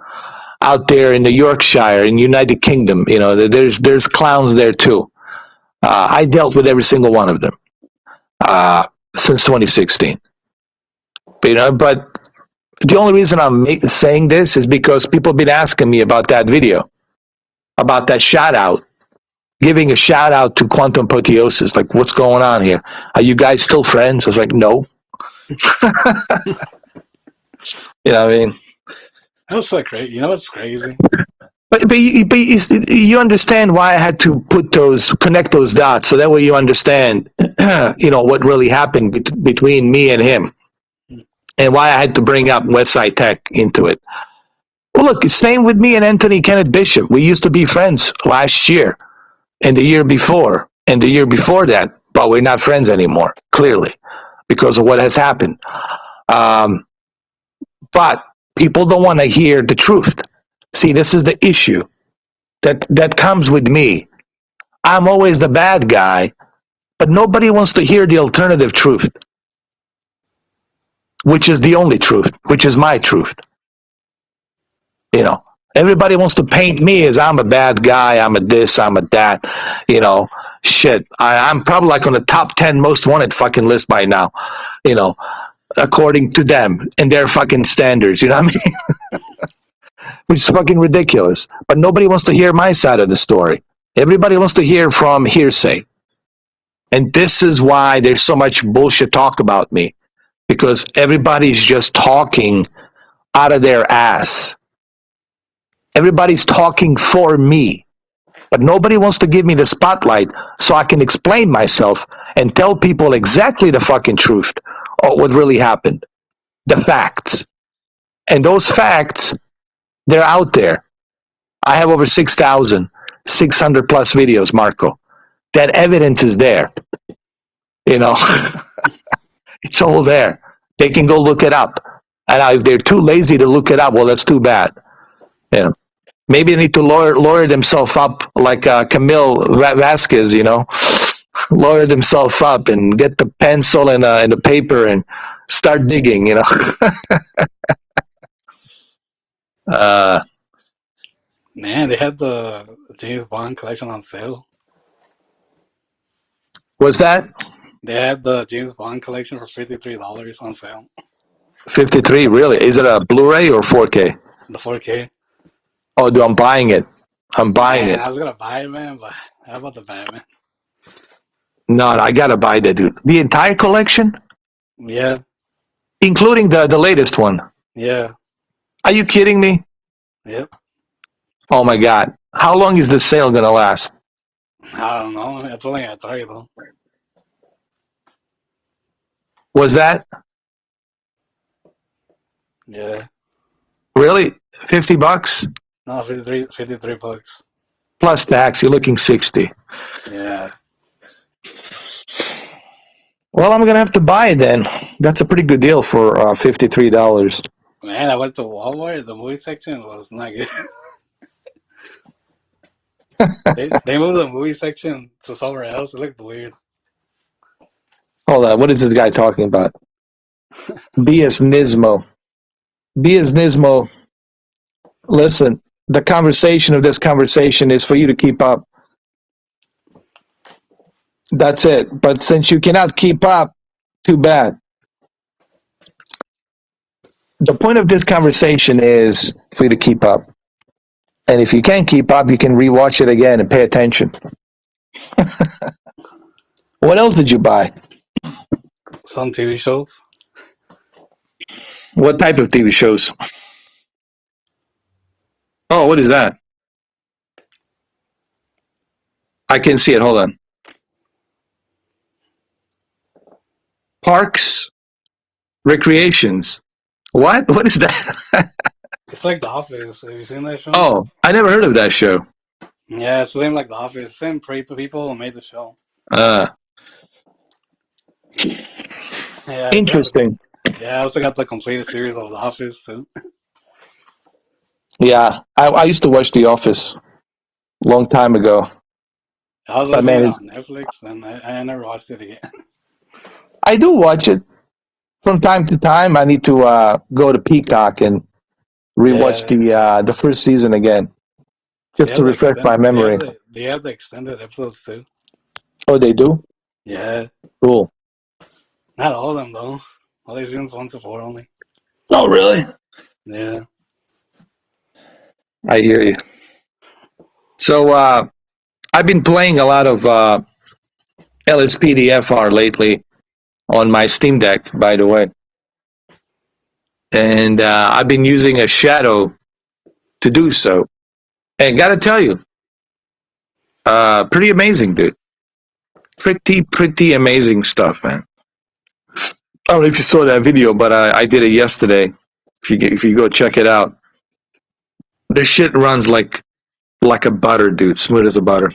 out there in the Yorkshire in United Kingdom. There's clowns there too. I dealt with every single one of them since 2016. But the only reason I'm saying this is because people have been asking me about that video, about that shout out, giving a shout out to quantum apotheosis. Like, what's going on here? Are you guys still friends? I was like, no. You know what I mean? That was so crazy. You know what's crazy? But you understand why I had to connect those dots, so that way you understand, what really happened between me and him, and why I had to bring up Westside Tech into it. Well, look, same with me and Anthony Kenneth Bishop. We used to be friends last year, and the year before, and the year before that, but we're not friends anymore, clearly, because of what has happened. But people don't want to hear the truth. See, this is the issue that comes with me. I'm always the bad guy, but nobody wants to hear the alternative truth, which is the only truth, which is my truth. Everybody wants to paint me as I'm a bad guy, I'm a this, I'm a that, shit. I'm probably like on the top 10 most wanted fucking list by now, according to them and their fucking standards, you know what I mean? Which is fucking ridiculous. But nobody wants to hear my side of the story. Everybody wants to hear from hearsay. And this is why there's so much bullshit talk about me. Because everybody's just talking out of their ass. Everybody's talking for me. But nobody wants to give me the spotlight so I can explain myself and tell people exactly the fucking truth or what really happened. The facts. And those facts, they're out there. I have over 6,600 plus videos, Marco. That evidence is there. It's all there. They can go look it up. And if they're too lazy to look it up, well, that's too bad. Maybe they need to lawyer themselves up like Camille Vasquez, lawyer themselves up and get the pencil and the paper and start digging, Man, they had the James Bond collection on sale. What's that? They had the James Bond collection for $53 on sale. 53, really? Is it a Blu-ray or 4K? The 4K. Oh, dude, I'm buying it. I'm buying it. I was gonna buy it, man, but how about the Batman? No, I gotta buy that, dude. The entire collection? Yeah. Including the latest one? Yeah. Are you kidding me? Yep. Oh my God. How long is this sale gonna last? I don't know. It's only at Target though. Was that? Yeah. Really? $50? No, 53 bucks. Plus tax, you're looking 60. Yeah. Well, I'm gonna have to buy it then. That's a pretty good deal for $53. Man, I went to Walmart. The movie section was not good. they moved the movie section to somewhere else. It looked weird. Hold on, what is this guy talking about? BS Nismo. BS Nismo. Listen, the conversation of this conversation is for you to keep up. That's it. But since you cannot keep up, too bad. The point of this conversation is for you to keep up. And if you can't keep up, you can rewatch it again and pay attention. What else did you buy? Some TV shows. What type of TV shows? Oh, what is that? I can see it. Hold on. Parks, recreations. What? What is that? It's like The Office. Have you seen that show? Oh, I never heard of that show. Yeah, it's the same like The Office. Same people who made the show. Yeah. Interesting. I also got the completed series of The Office too. Yeah, I used to watch The Office long time ago. I was But watching man, it on Netflix, and I never watched it again. I do watch it from time to time. I need to go to Peacock and rewatch Yeah, the first season again, they just to have the refresh my memory. they have the extended episodes too. Oh, they do? Yeah, Cool. not all of them though. All the seasons 1 to 4 only. Oh, really? Yeah. I hear you. So I've been playing a lot of LSPDFR lately on my Steam Deck, by the way, and I've been using a shadow to do so. And gotta tell you, pretty amazing, dude. Pretty amazing stuff, man. I don't know if you saw that video, but I did it yesterday. If you go check it out, this shit runs like a butter, dude. Smooth as a butter.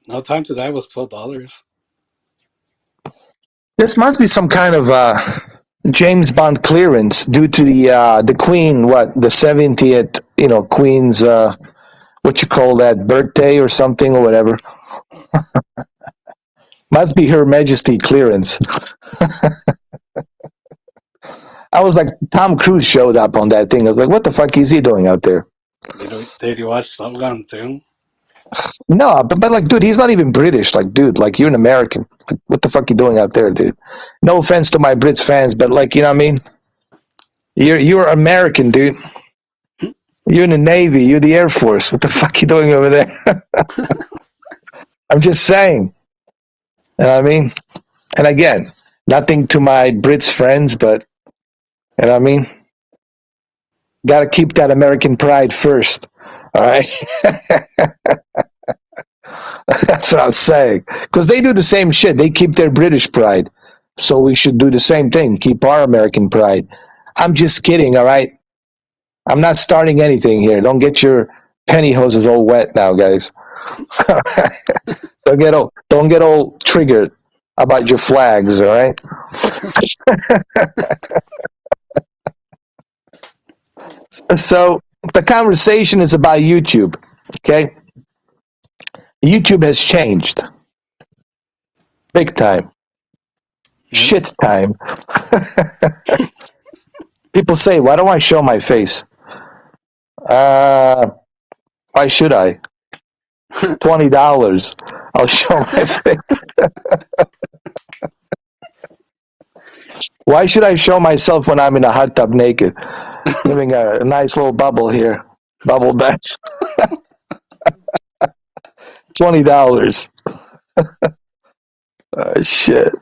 No Time to Die was $12. This must be some kind of James Bond clearance due to the Queen, what the 70th, Queen's what you call that, birthday or something or whatever. Must be Her Majesty clearance. I was like, Tom Cruise showed up on that thing. I was like, what the fuck is he doing out there? Did you watch Top Gun too? No, but like, dude, he's not even British. Like, dude, like you're an American. Like, what the fuck you doing out there, dude? No offense to my Brits fans, but like, you know what I mean? You're American, dude. You're in the Navy. You're the Air Force. What the fuck you doing over there? I'm just saying. You know what I mean? And again, nothing to my Brits friends, but you know what I mean? Got to keep that American pride first. All right. That's what I'm saying. Because they do the same shit. They keep their British pride. So we should do the same thing. Keep our American pride. I'm just kidding. All right. I'm not starting anything here. Don't get your pantyhoses all wet now, guys. Don't get all triggered about your flags. All right. So the conversation is about YouTube. Okay. YouTube has changed big time. Yep. Shit time. People say, why don't I show my face? Why should I? $20. I'll show my face. Why should I show myself when I'm in a hot tub naked? Living a nice little bubble here. Bubble bath. $20. Shit.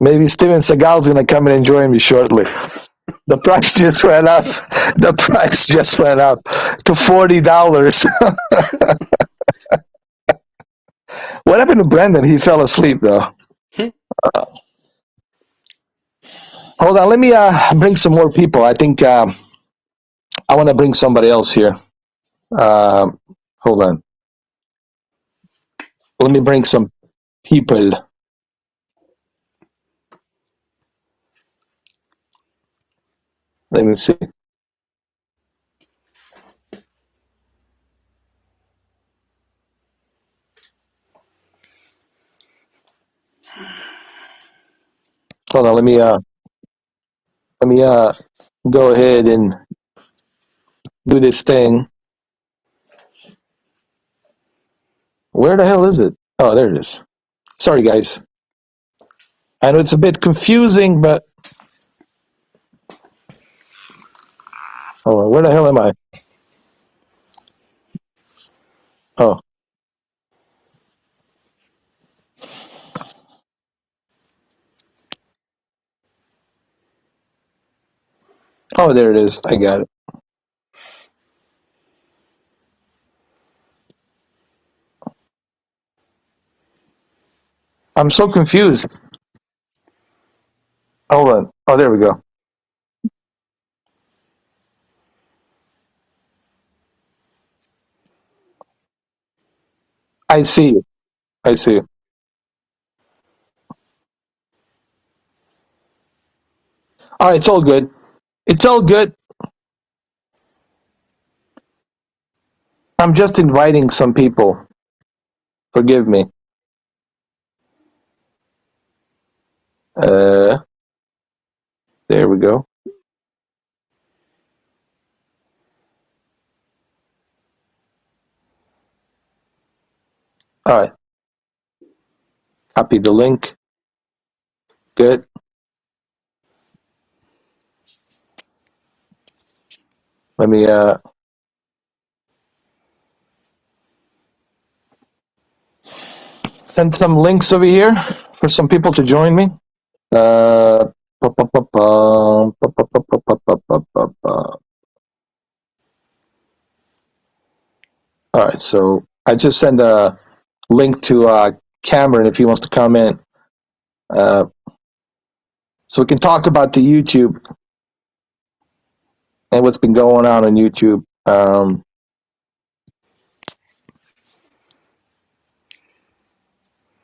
Maybe Steven Seagal's gonna come and join me shortly. The price just went up. The price just went up to $40. What happened to Brendan? He fell asleep though. Hold on, let me bring some more people. I think I want to bring somebody else here. Hold on. Let me bring some people. Let me see. Hold on. Let me go ahead and do this thing. Where the hell is it? Oh, there it is. Sorry, guys. I know it's a bit confusing, but hold on. Where the hell am I? Oh. Oh, there it is. I got it. I'm so confused. Hold on. Oh, there we go. I see you. I see you. All right, it's all good. It's all good. I'm just inviting some people. Forgive me. There we go. All right. Copy the link. Good. Let me send some links over here for some people to join me. All right, so I just sent a link to Cameron if he wants to come in, so we can talk about the YouTube and what's been going on YouTube.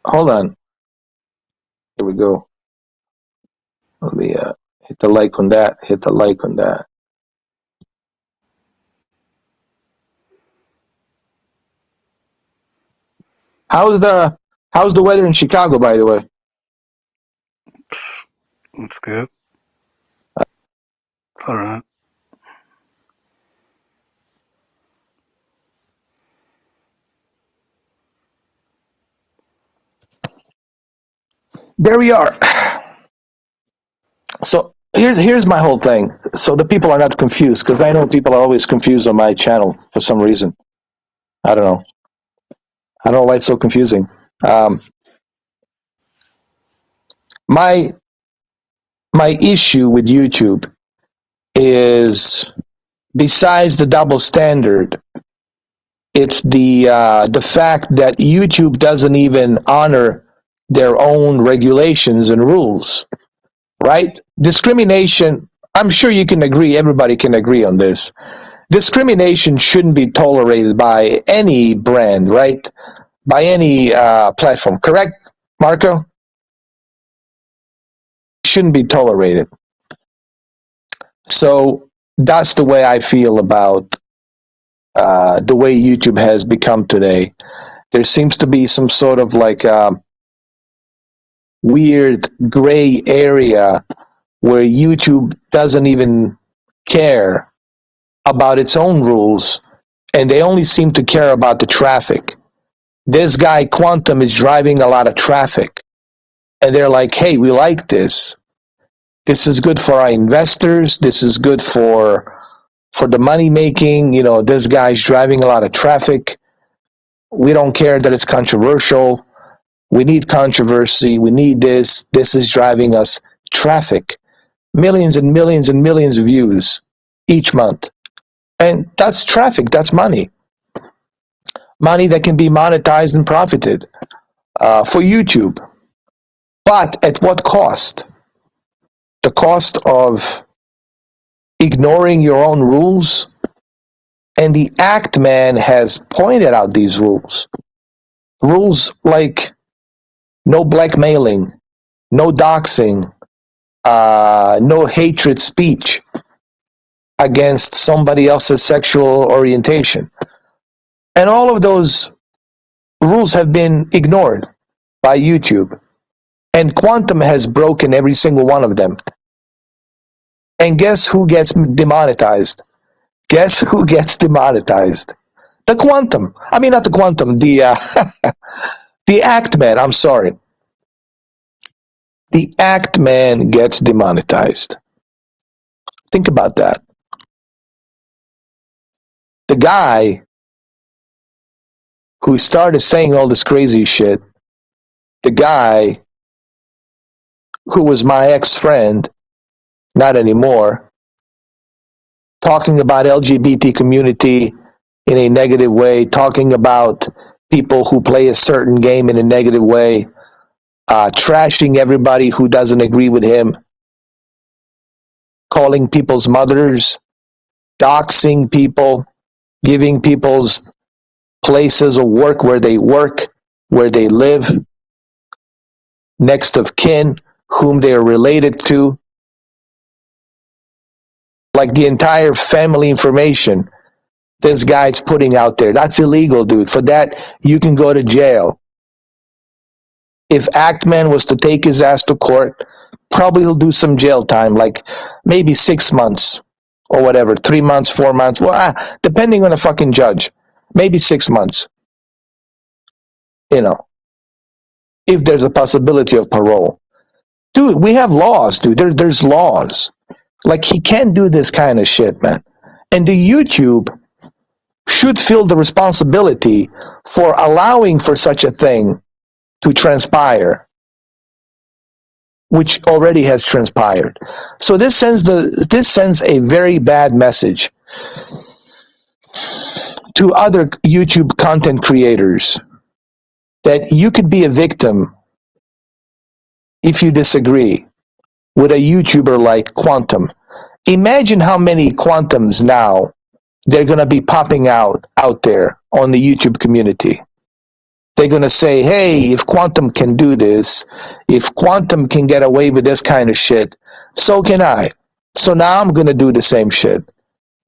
Hold on. Here we go. Let me hit the like on that. Hit the like on that. How's the weather in Chicago, by the way? That's good. It's all right. There we are. So here's my whole thing. So the people are not confused, because I know people are always confused on my channel for some reason. I don't know. I don't know why it's so confusing. My issue with YouTube is, besides the double standard, it's the fact that YouTube doesn't even honor their own regulations and rules, right? Discrimination, I'm sure you can agree, everybody can agree on this. Discrimination shouldn't be tolerated by any brand, right? By any platform, correct, Marco? Shouldn't be tolerated. So that's the way I feel about the way YouTube has become today. There seems to be some sort of like weird gray area where YouTube doesn't even care about its own rules, and they only seem to care about the traffic. This guy Quantum is driving a lot of traffic, and they're like, hey, we like this. This is good for our investors. This is good for the money making. You know, this guy's driving a lot of traffic. We don't care that it's controversial. We need controversy. We need this. This is driving us traffic. Millions and millions and millions of views each month. And that's traffic. That's money. Money that can be monetized and profited for YouTube. But at what cost? The cost of ignoring your own rules. And the Act Man has pointed out these rules. Rules like no blackmailing, no doxing, no hatred speech against somebody else's sexual orientation. And all of those rules have been ignored by YouTube. And Quantum has broken every single one of them. And guess who gets demonetized? Guess who gets demonetized? The Quantum. I mean, not the Quantum, the the Act Man. I'm sorry. The Act Man gets demonetized. Think about that. The guy who started saying all this crazy shit, the guy who was my ex-friend, not anymore, talking about LGBT community in a negative way, talking about people who play a certain game in a negative way, trashing everybody who doesn't agree with him, calling people's mothers, doxing people, giving people's places of work, where they live, next of kin, whom they are related to. like the entire family information this guy's putting out there. That's illegal, dude. For that, you can go to jail. If Actman was to take his ass to court, probably he'll do some jail time, like maybe 6 months or whatever, 3 months, 4 months. Well, depending on the fucking judge, maybe 6 months. You know, if there's a possibility of parole. Dude, we have laws, dude. There's laws. Like, he can't do this kind of shit, man. And the YouTube should feel the responsibility for allowing for such a thing to transpire, which already has transpired. So this sends a very bad message to other YouTube content creators that you could be a victim if you disagree with a YouTuber like Quantum. Imagine how many Quantums now they're going to be popping out there on the YouTube community. They're going to say, hey, if Quantum can do this, if Quantum can get away with this kind of shit, so can I. So now I'm going to do the same shit.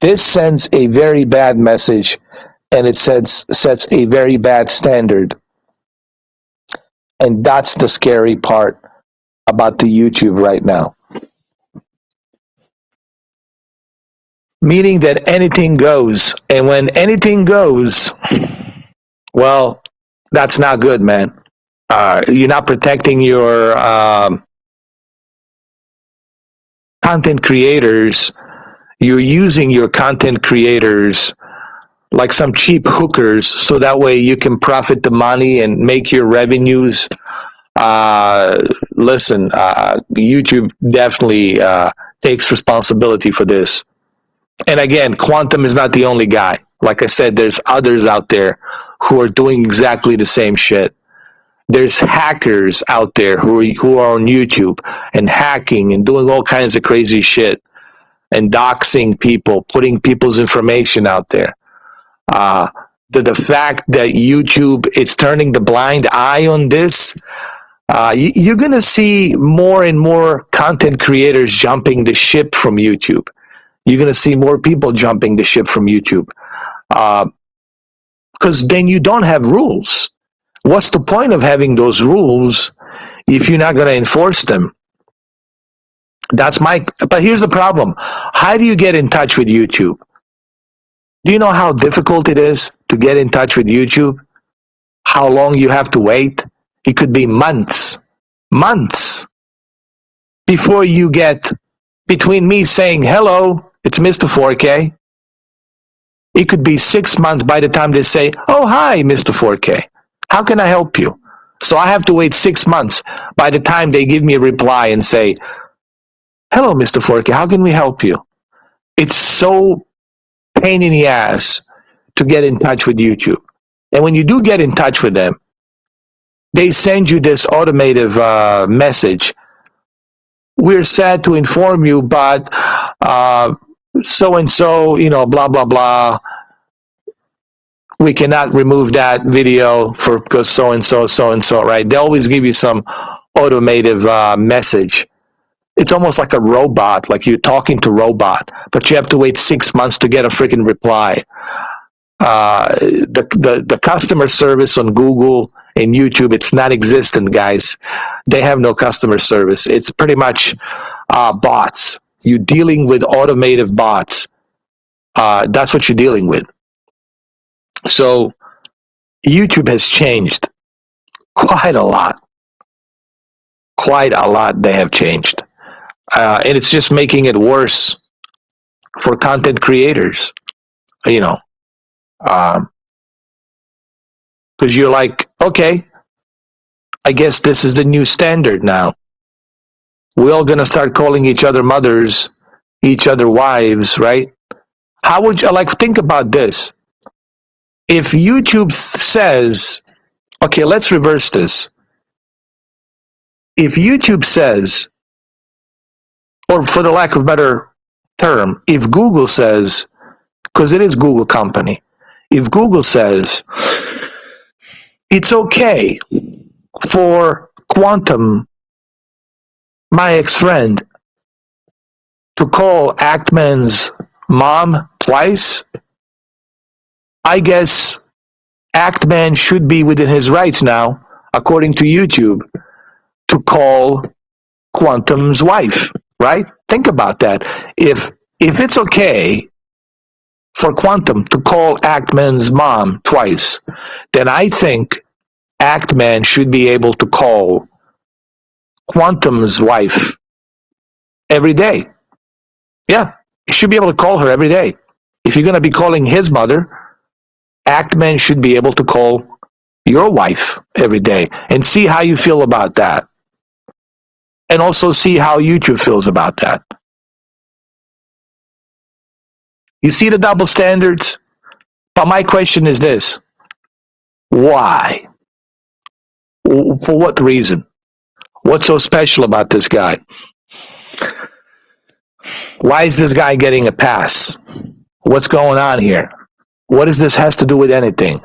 This sends a very bad message, and it sets a very bad standard. And that's the scary part about the YouTube right now. Meaning that anything goes. And when anything goes, well, that's not good, man. You're not protecting your content creators. You're using your content creators like some cheap hookers, so that way you can profit the money and make your revenues. Listen, YouTube definitely takes responsibility for this. And again, Quantum is not the only guy. Like I said, there's others out there who are doing exactly the same shit. There's hackers out there who are on YouTube and hacking and doing all kinds of crazy shit and doxing people, putting people's information out there. The fact that YouTube is turning the blind eye on this, you're going to see more and more content creators jumping the ship from YouTube. You're going to see more people jumping the ship from YouTube. Because then you don't have rules. What's the point of having those rules if you're not going to enforce them? But here's the problem. How do you get in touch with YouTube? Do you know how difficult it is to get in touch with YouTube? How long you have to wait? It could be months before you get between me saying, hello, it's Mr. 4K. It could be 6 months by the time they say, oh, hi, Mr. 4K. How can I help you? So I have to wait 6 months by the time they give me a reply and say, hello, Mr. 4K, how can we help you? It's so pain in the ass to get in touch with YouTube. And when you do get in touch with them, they send you this automated message. We're sad to inform you, but so-and-so, blah, blah, blah. We cannot remove that video because so-and-so, right? They always give you some automated message. It's almost like a robot, like you're talking to robot, but you have to wait 6 months to get a freaking reply. The customer service on Google and YouTube, it's non-existent, guys. They have no customer service. It's pretty much bots. You're dealing with automated bots. That's what you're dealing with. So YouTube has changed quite a lot. Quite a lot they have changed. And it's just making it worse for content creators, because you're like, okay, I guess this is the new standard now. We're all going to start calling each other mothers, each other wives, right? How would you, think about this. If YouTube says, okay, let's reverse this. If YouTube says, or for the lack of a better term, if Google says, because it is Google company, if Google says it's okay for Quantum, my ex-friend, to call Ackman's mom twice, I guess Ackman should be within his rights now, according to YouTube, to call Quantum's wife, right? Think about that. If it's okay for Quantum to call Ackman's mom twice, then I think Ackman should be able to call Quantum's wife every day. Yeah, you should be able to call her every day. If you're going to be calling his mother, Ackman should be able to call your wife every day and see how you feel about that. And also see how YouTube feels about that. You see the double standards? But my question is this. Why? For what reason? What's so special about this guy? Why is this guy getting a pass? What's going on here? What does this has to do with anything?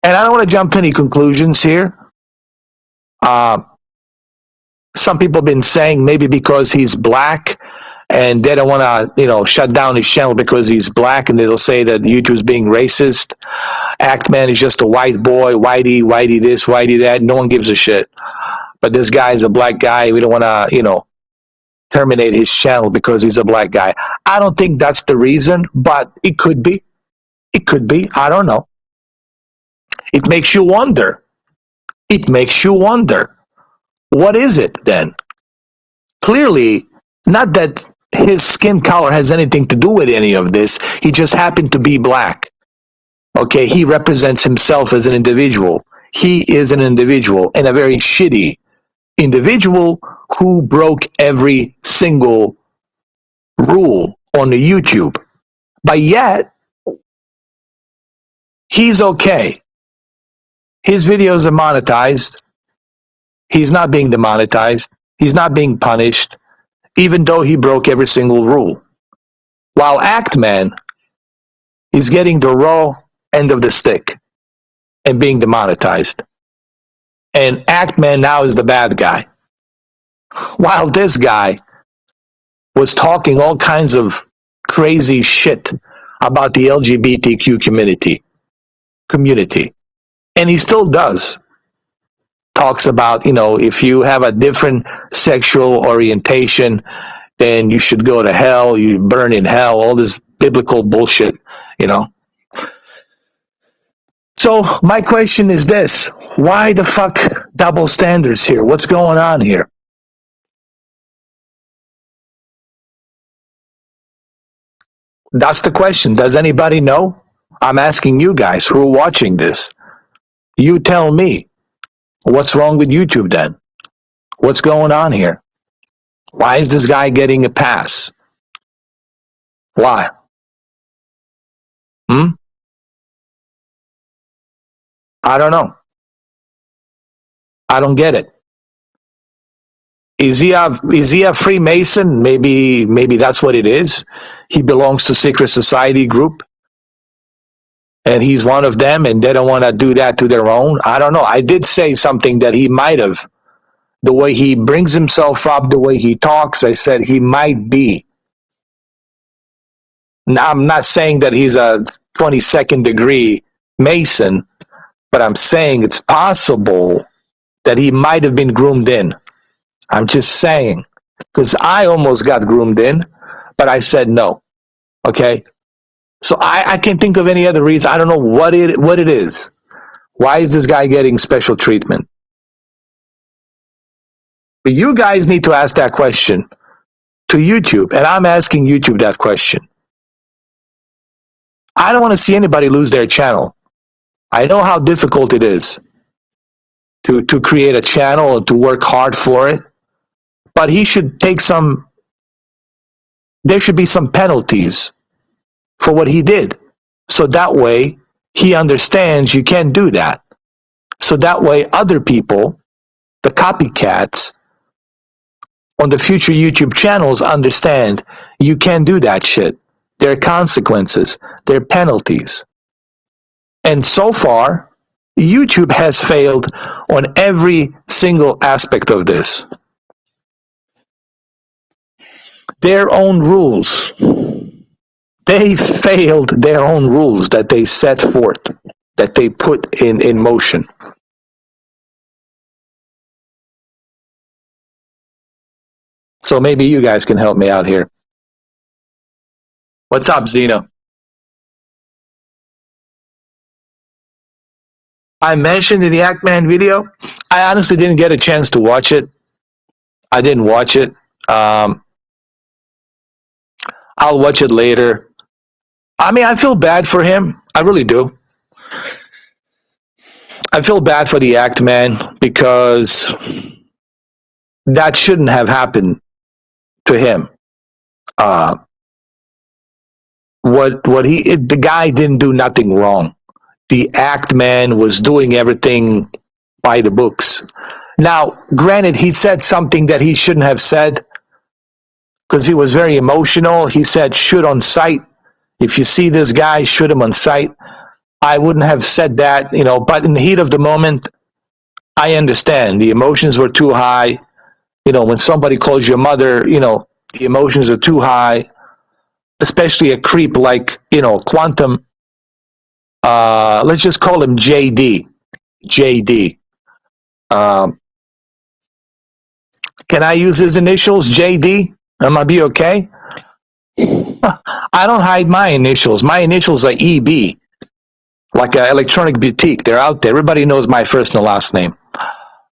And I don't want to jump to any conclusions here. Some people have been saying maybe because he's black and they don't want to, shut down his channel because he's black, and they'll say that YouTube's being racist. Ackman is just a white boy, whitey this, whitey that. No one gives a shit. But this guy's a black guy. We don't want to, terminate his channel because he's a black guy. I don't think that's the reason, but it could be. It could be. I don't know. It makes you wonder. It makes you wonder. What is it then? Clearly, not that his skin color has anything to do with any of this. He just happened to be black. Okay, he represents himself as an individual. He is an individual, and a very shitty individual who broke every single rule on the YouTube. But yet, he's okay. His videos are monetized. He's not being demonetized. He's not being punished, even though he broke every single rule. While Ackman is getting the raw end of the stick and being demonetized. And Ackman now is the bad guy. While this guy was talking all kinds of crazy shit about the LGBTQ community. And he still does. Talks about, if you have a different sexual orientation, then you should go to hell, you burn in hell, all this biblical bullshit, So my question is this. Why the fuck double standards here? What's going on here? That's the question. Does anybody know? I'm asking you guys who are watching this. You tell me. What's wrong with YouTube then? What's going on here? Why is this guy getting a pass? Why? I don't know. I don't get it. Is he a Freemason? Maybe that's what it is. He belongs to secret society group. And he's one of them, and they don't want to do that to their own. I don't know. I did say something that he might have. The way he brings himself up, the way he talks, I said he might be. Now, I'm not saying that he's a 22nd degree Mason, but I'm saying it's possible that he might have been groomed in. I'm just saying. Because I almost got groomed in, but I said no. Okay? So I can't think of any other reason. I don't know what it is. Why is this guy getting special treatment? But you guys need to ask that question to YouTube, and I'm asking YouTube that question. I don't want to see anybody lose their channel. I know how difficult it is to create a channel and to work hard for it, but he should take there should be some penalties for what he did. So that way, he understands you can't do that. So that way, other people, the copycats, on the future YouTube channels understand you can't do that shit. There are consequences. There are penalties. And so far, YouTube has failed on every single aspect of this. their own rules. They failed their own rules that they set forth, that they put in motion. So maybe you guys can help me out here. What's up, Zeno? I mentioned in the Ackman video, I honestly didn't get a chance to watch it. I didn't watch it. I'll watch it later. I mean, I feel bad for him. I really do. I feel bad for the Act Man because that shouldn't have happened to him. The guy didn't do nothing wrong. The Act Man was doing everything by the books. Now, granted, he said something that he shouldn't have said because he was very emotional. He said, shoot on sight. If you see this guy, shoot him on sight. I wouldn't have said that, but in the heat of the moment, I understand. The emotions were too high. When somebody calls your mother, the emotions are too high, especially a creep like, Quantum. Let's just call him JD. JD. Can I use his initials, JD? Am I be okay? I don't hide my initials. My initials are EB, like an electronic boutique. They're out there. Everybody knows my first and last name.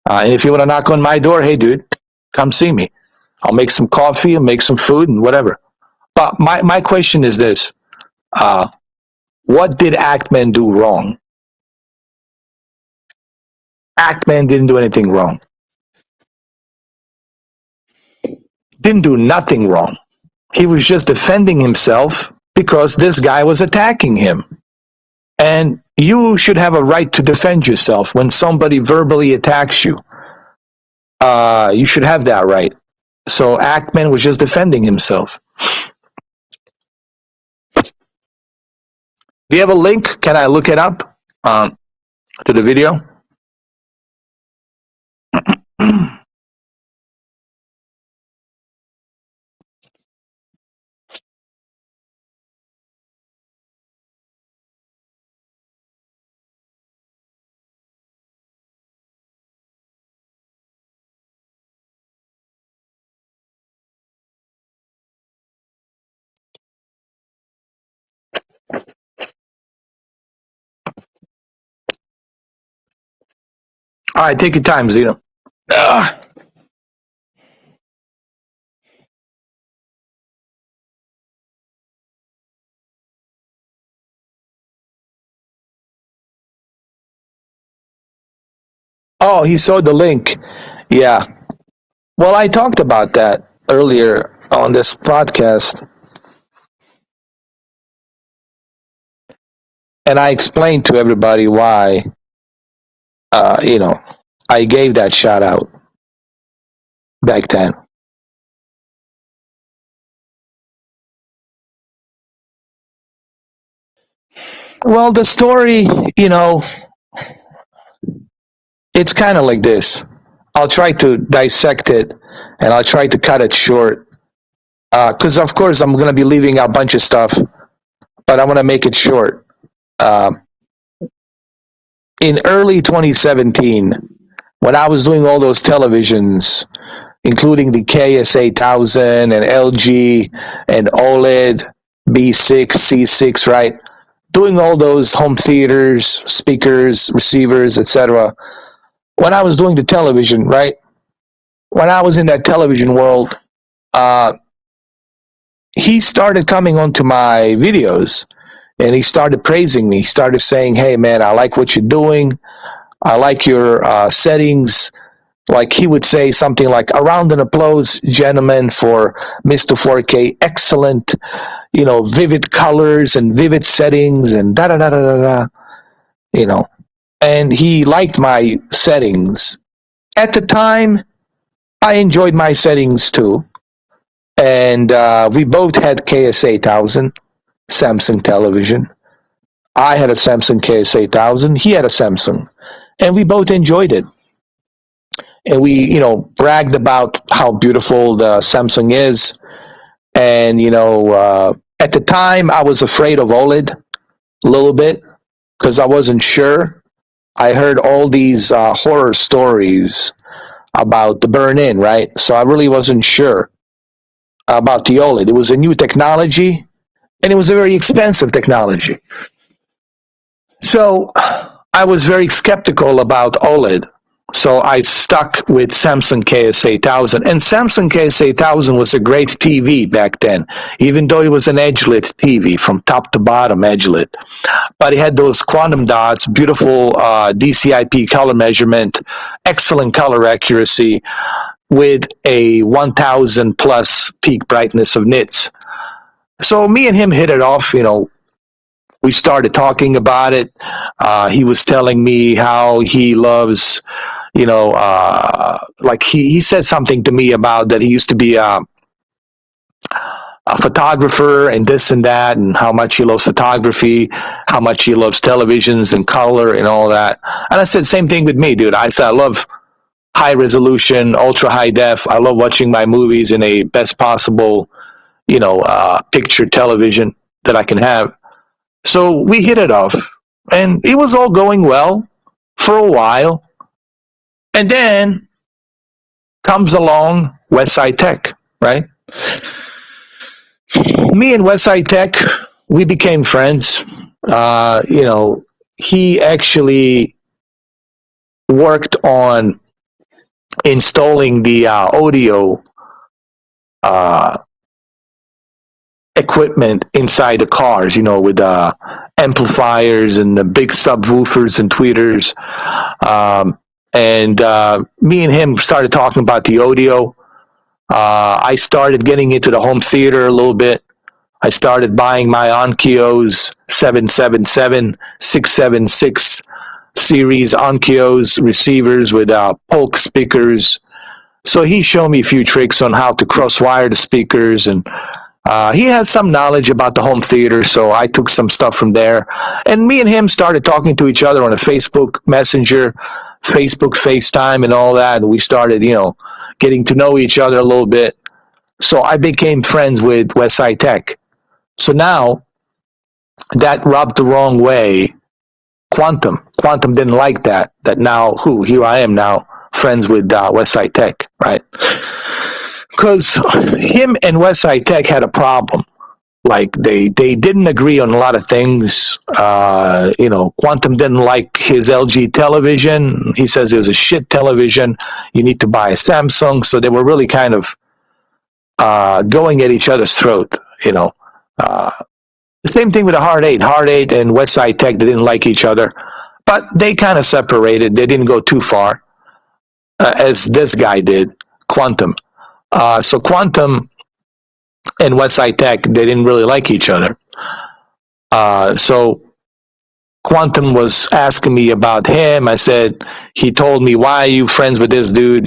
And if you want to knock on my door, hey, dude, come see me. I'll make some coffee and make some food and whatever. But my question is this. What did Actman do wrong? Actman didn't do anything wrong. Didn't do nothing wrong. He was just defending himself because this guy was attacking him. And you should have a right to defend yourself when somebody verbally attacks you. You should have that right. So Actman was just defending himself. Do you have a link? Can I look it up to the video? All right, take your time, Zeno. Oh, he saw the link. Yeah. Well, I talked about that earlier on this podcast. And I explained to everybody why, I gave that shout out back then. Well, the story, it's kind of like this. I'll try to dissect it and I'll try to cut it short. Because, of course, I'm going to be leaving out a bunch of stuff, but I'm going to make it short. In early 2017, when I was doing all those televisions, including the KS8000 and LG and OLED, B6, C6, right? Doing all those home theaters, speakers, receivers, etc. When I was doing the television, right? When I was in that television world, he started coming onto my videos and he started praising me. He started saying, hey, man, I like what you're doing. I like your settings. Like he would say something like, a round of applause, gentlemen, for Mr. 4K. Excellent, vivid colors and vivid settings and da-da-da-da-da-da, And he liked my settings. At the time, I enjoyed my settings too. And we both had KS8000, Samsung television. I had a Samsung KS8000. He had a Samsung. And we both enjoyed it. And we, bragged about how beautiful the Samsung is. And, at the time, I was afraid of OLED a little bit because I wasn't sure. I heard all these horror stories about the burn in, right? So I really wasn't sure about the OLED. It was a new technology and it was a very expensive technology. So I was very skeptical about OLED. So I stuck with Samsung KS8000. And Samsung KS8000 was a great TV back then, even though it was an edge-lit TV from top to bottom edge-lit. But it had those quantum dots, beautiful DCI-P color measurement, excellent color accuracy with a 1000 plus peak brightness of nits. So me and him hit it off, we started talking about it. He was telling me how he loves, like he said something to me about that he used to be a photographer and this and that, and how much he loves photography, how much he loves televisions and color and all that. And I said, same thing with me, dude. I said, I love high resolution, ultra high def. I love watching my movies in a best possible, picture television that I can have. So we hit it off, and it was all going well for a while. And then comes along Westside Tech, right? Me and Westside Tech, we became friends. He actually worked on installing the audio equipment inside the cars, with amplifiers and the big subwoofers and tweeters. And me and him started talking about the audio. I started getting into the home theater a little bit. I started buying my Onkios 777, 676 series Onkios receivers with Polk speakers. So he showed me a few tricks on how to cross-wire the speakers, and he had some knowledge about the home theater, so I took some stuff from there. And me and him started talking to each other on a Facebook Messenger, Facebook FaceTime, and all that. And we started, getting to know each other a little bit. So I became friends with Westside Tech. So now that rubbed the wrong way. Quantum didn't like that. That now, here I am now, friends with Westside Tech, right? Because him and Westside Tech had a problem. Like they didn't agree on a lot of things. Quantum didn't like his LG television. He says it was a shit television. You need to buy a Samsung. So they were really kind of going at each other's throat. The same thing with the Hard 8. Hard 8 and Westside Tech, they didn't like each other, but they kind of separated. They didn't go too far, as this guy did, Quantum. So Quantum and Westside Tech, they didn't really like each other. So Quantum was asking me about him. I said, he told me, why are you friends with this dude?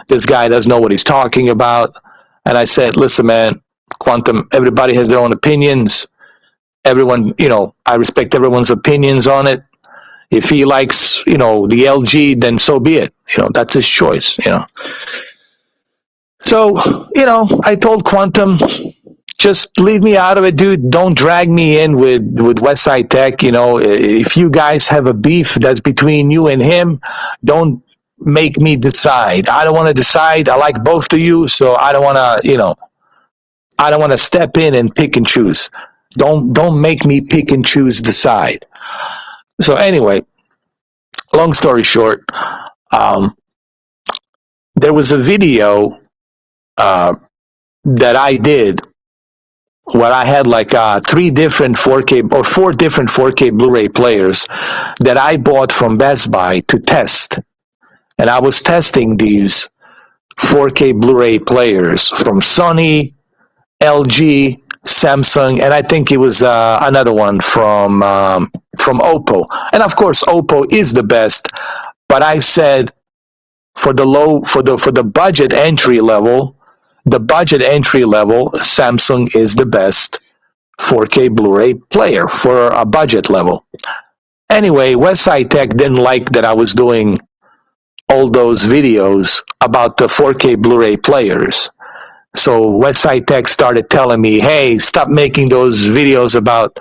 This guy doesn't know what he's talking about. And I said, listen, man, Quantum, everybody has their own opinions. Everyone, I respect everyone's opinions on it. If he likes, the LG, then so be it. That's his choice, So, I told Quantum, just leave me out of it, dude. Don't drag me in with Westside Tech. If you guys have a beef that's between you and him, don't make me decide. I don't want to decide. I like both of you, so I don't want to, I don't want to step in and pick and choose. Don't make me pick and choose the side. So anyway, long story short, there was a video that I did where I had like 4 different 4K Blu-ray players that I bought from Best Buy to test. And I was testing these 4K Blu-ray players from Sony, LG, Samsung, and I think it was another one from Oppo. And of course, Oppo is the best. But I said for the budget entry level, Samsung is the best 4K Blu-ray player for a budget level. Anyway, Westside Tech didn't like that I was doing all those videos about the 4K Blu-ray players. So Westside Tech started telling me, hey, stop making those videos about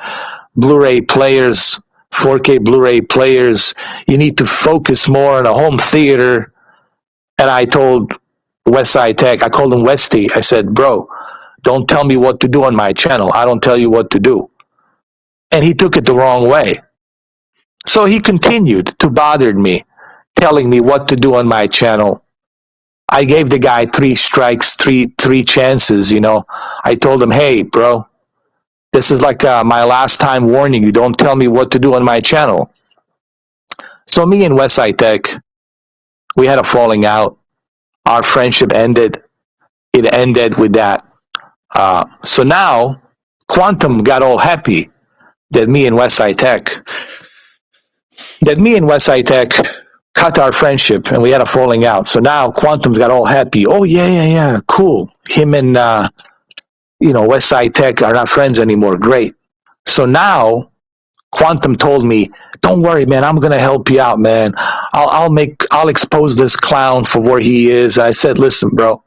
Blu-ray players, 4K Blu-ray players. You need to focus more on a home theater. And I told Westside Tech, I called him Westy. I said, bro, don't tell me what to do on my channel. I don't tell you what to do. And he took it the wrong way. So he continued to bother me, telling me what to do on my channel. I gave the guy 3 strikes, three chances, you know. I told him, hey, bro, this is like my last time warning you. Don't tell me what to do on my channel. So me and Westside Tech, we had a falling out. Our friendship ended. It ended with that. So now, Quantum got all happy that me and Westside Tech cut our friendship and we had a falling out. So now Quantum's got all happy. Oh, yeah, cool. Him and, Westside Tech are not friends anymore. Great. So now Quantum told me, don't worry, man, I'm going to help you out, man. I'll expose this clown for where he is. I said, listen, bro,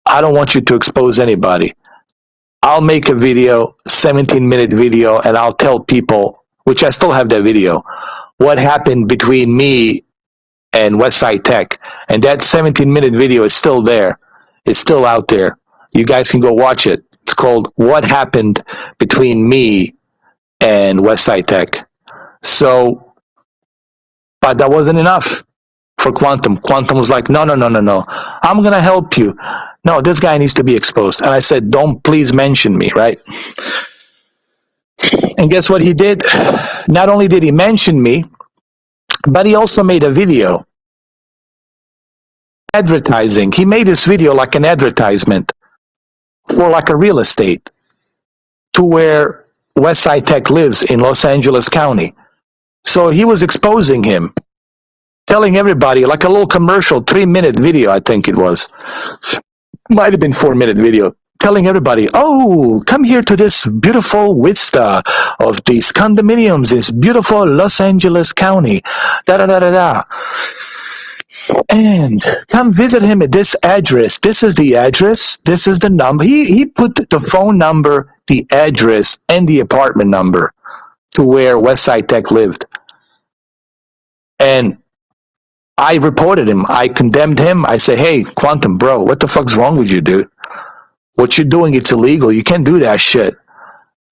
I don't want you to expose anybody. I'll make a video, 17-minute video, and I'll tell people, which I still have that video, what happened between me and Westside Tech. And that 17-minute video is still there. It's still out there. You guys can go watch it. It's called What Happened Between Me and Westside Tech. So, but that wasn't enough for Quantum. Quantum was like, no. I'm going to help you. No, this guy needs to be exposed. And I said, don't please mention me, right? And guess what he did? Not only did he mention me, but he also made a video advertising. He made this video like an advertisement for like a real estate to where Westside Tech lives in Los Angeles County. So he was exposing him, telling everybody, like a little commercial, 3-minute video, I think it was. Might have been 4-minute video, telling everybody, oh, come here to this beautiful vista of these condominiums, this beautiful Los Angeles County, da-da-da-da-da. And come visit him at this address. This is the address. This is the number. He put the phone number, the address, and the apartment number to where Westside Tech lived. And I reported him. I condemned him. I say, hey, Quantum, bro, what the fuck's wrong with you, dude? What you're doing, it's illegal. You can't do that shit.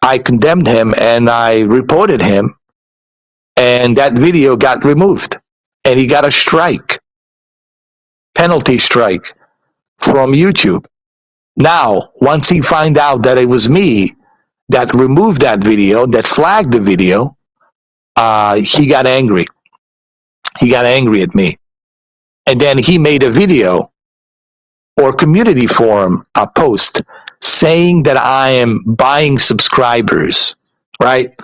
I condemned him and I reported him. And that video got removed. And he got a strike. Penalty strike from YouTube. Now, once he find out that it was me that removed that video, that flagged the video, he got angry. He got angry at me. And then he made a video or community forum, a post saying that I am buying subscribers, right?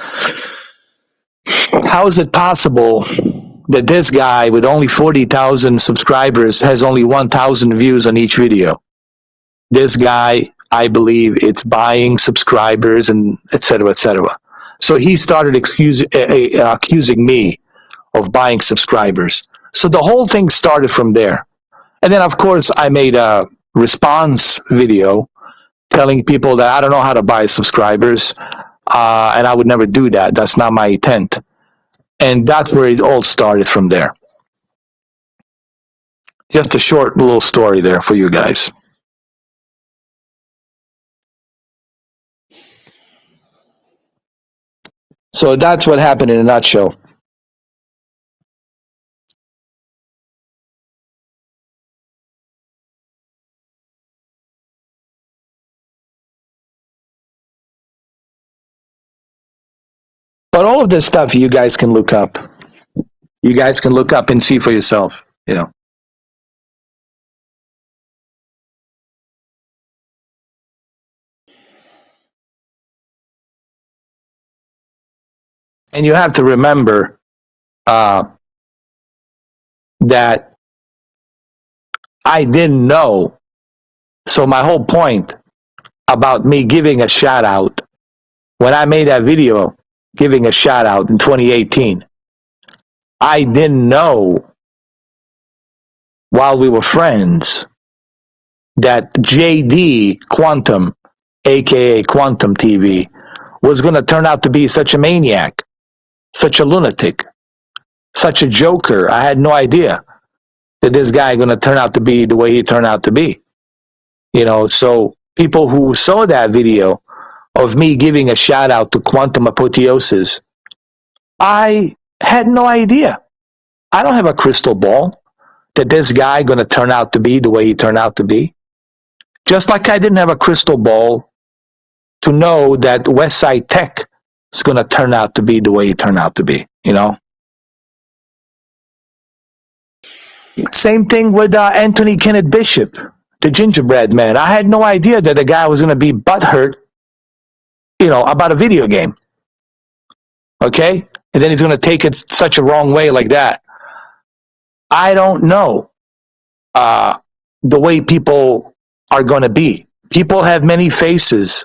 How is it possible that this guy with only 40,000 subscribers has only 1,000 views on each video? This guy, I believe, it's buying subscribers and et cetera, et cetera. So he started accusing me of buying subscribers. So the whole thing started from there. And then, of course, I made a response video telling people that I don't know how to buy subscribers, and I would never do that. That's not my intent. And that's where it all started from there. Just a short little story there for you guys. So that's what happened in a nutshell. But all of this stuff you guys can look up. You guys can look up and see for yourself, you know. And you have to remember that I didn't know. So my whole point about me giving a shout out, when I made that video giving a shout out in 2018, I didn't know while we were friends that JD Quantum, aka Quantum TV, was going to turn out to be such a maniac, such a lunatic, such a joker. I had no idea that this guy going to turn out to be the way he turned out to be. You know, so people who saw that video of me giving a shout out to Quantum Apotheosis, I had no idea. I don't have a crystal ball that this guy going to turn out to be the way he turned out to be. Just like I didn't have a crystal ball to know that Westside Tech is going to turn out to be the way it turned out to be, you know? Same thing with Anthony Kenneth Bishop, the gingerbread man. I had no idea that the guy was going to be butthurt, you know, about a video game. Okay? And then he's going to take it such a wrong way like that. I don't know the way people are going to be. People have many faces.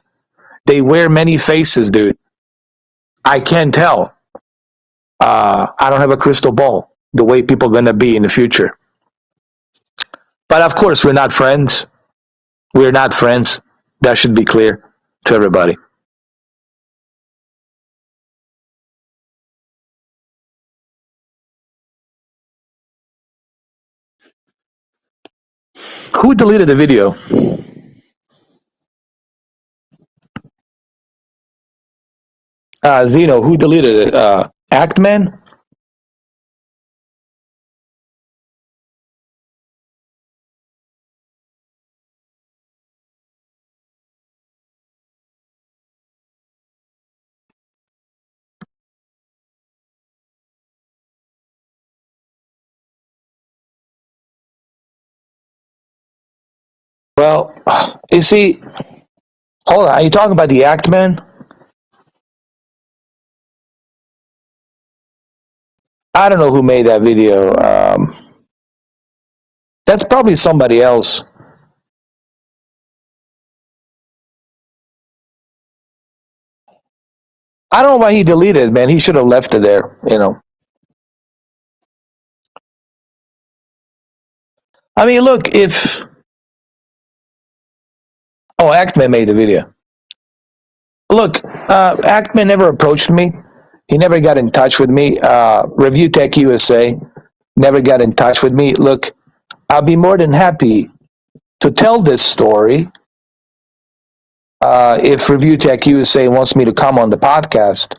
They wear many faces, dude. I can't tell. I don't have a crystal ball the way people are going to be in the future. But of course, we're not friends. We're not friends. That should be clear to everybody. Who deleted the video? Zeno, who deleted it? Actman? Well, you see, hold on. Are you talking about the Actman? I don't know who made that video. That's probably somebody else. I don't know why he deleted it, man. He should have left it there, you know. I mean, look, if... Oh, Actman made the video. Look, Actman never approached me. He never got in touch with me. Review Tech USA never got in touch with me. Look, I'll be more than happy to tell this story if Review Tech USA wants me to come on the podcast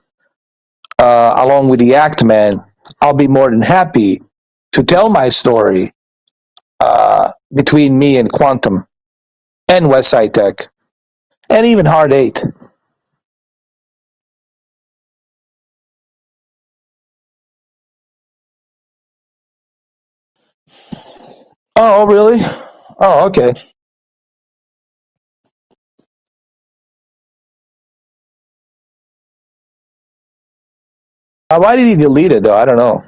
along with the Actman. I'll be more than happy to tell my story between me and Quantum and Westside Tech and even Hard 8. Oh, really? Oh, okay. Why did he delete it, though? I don't know.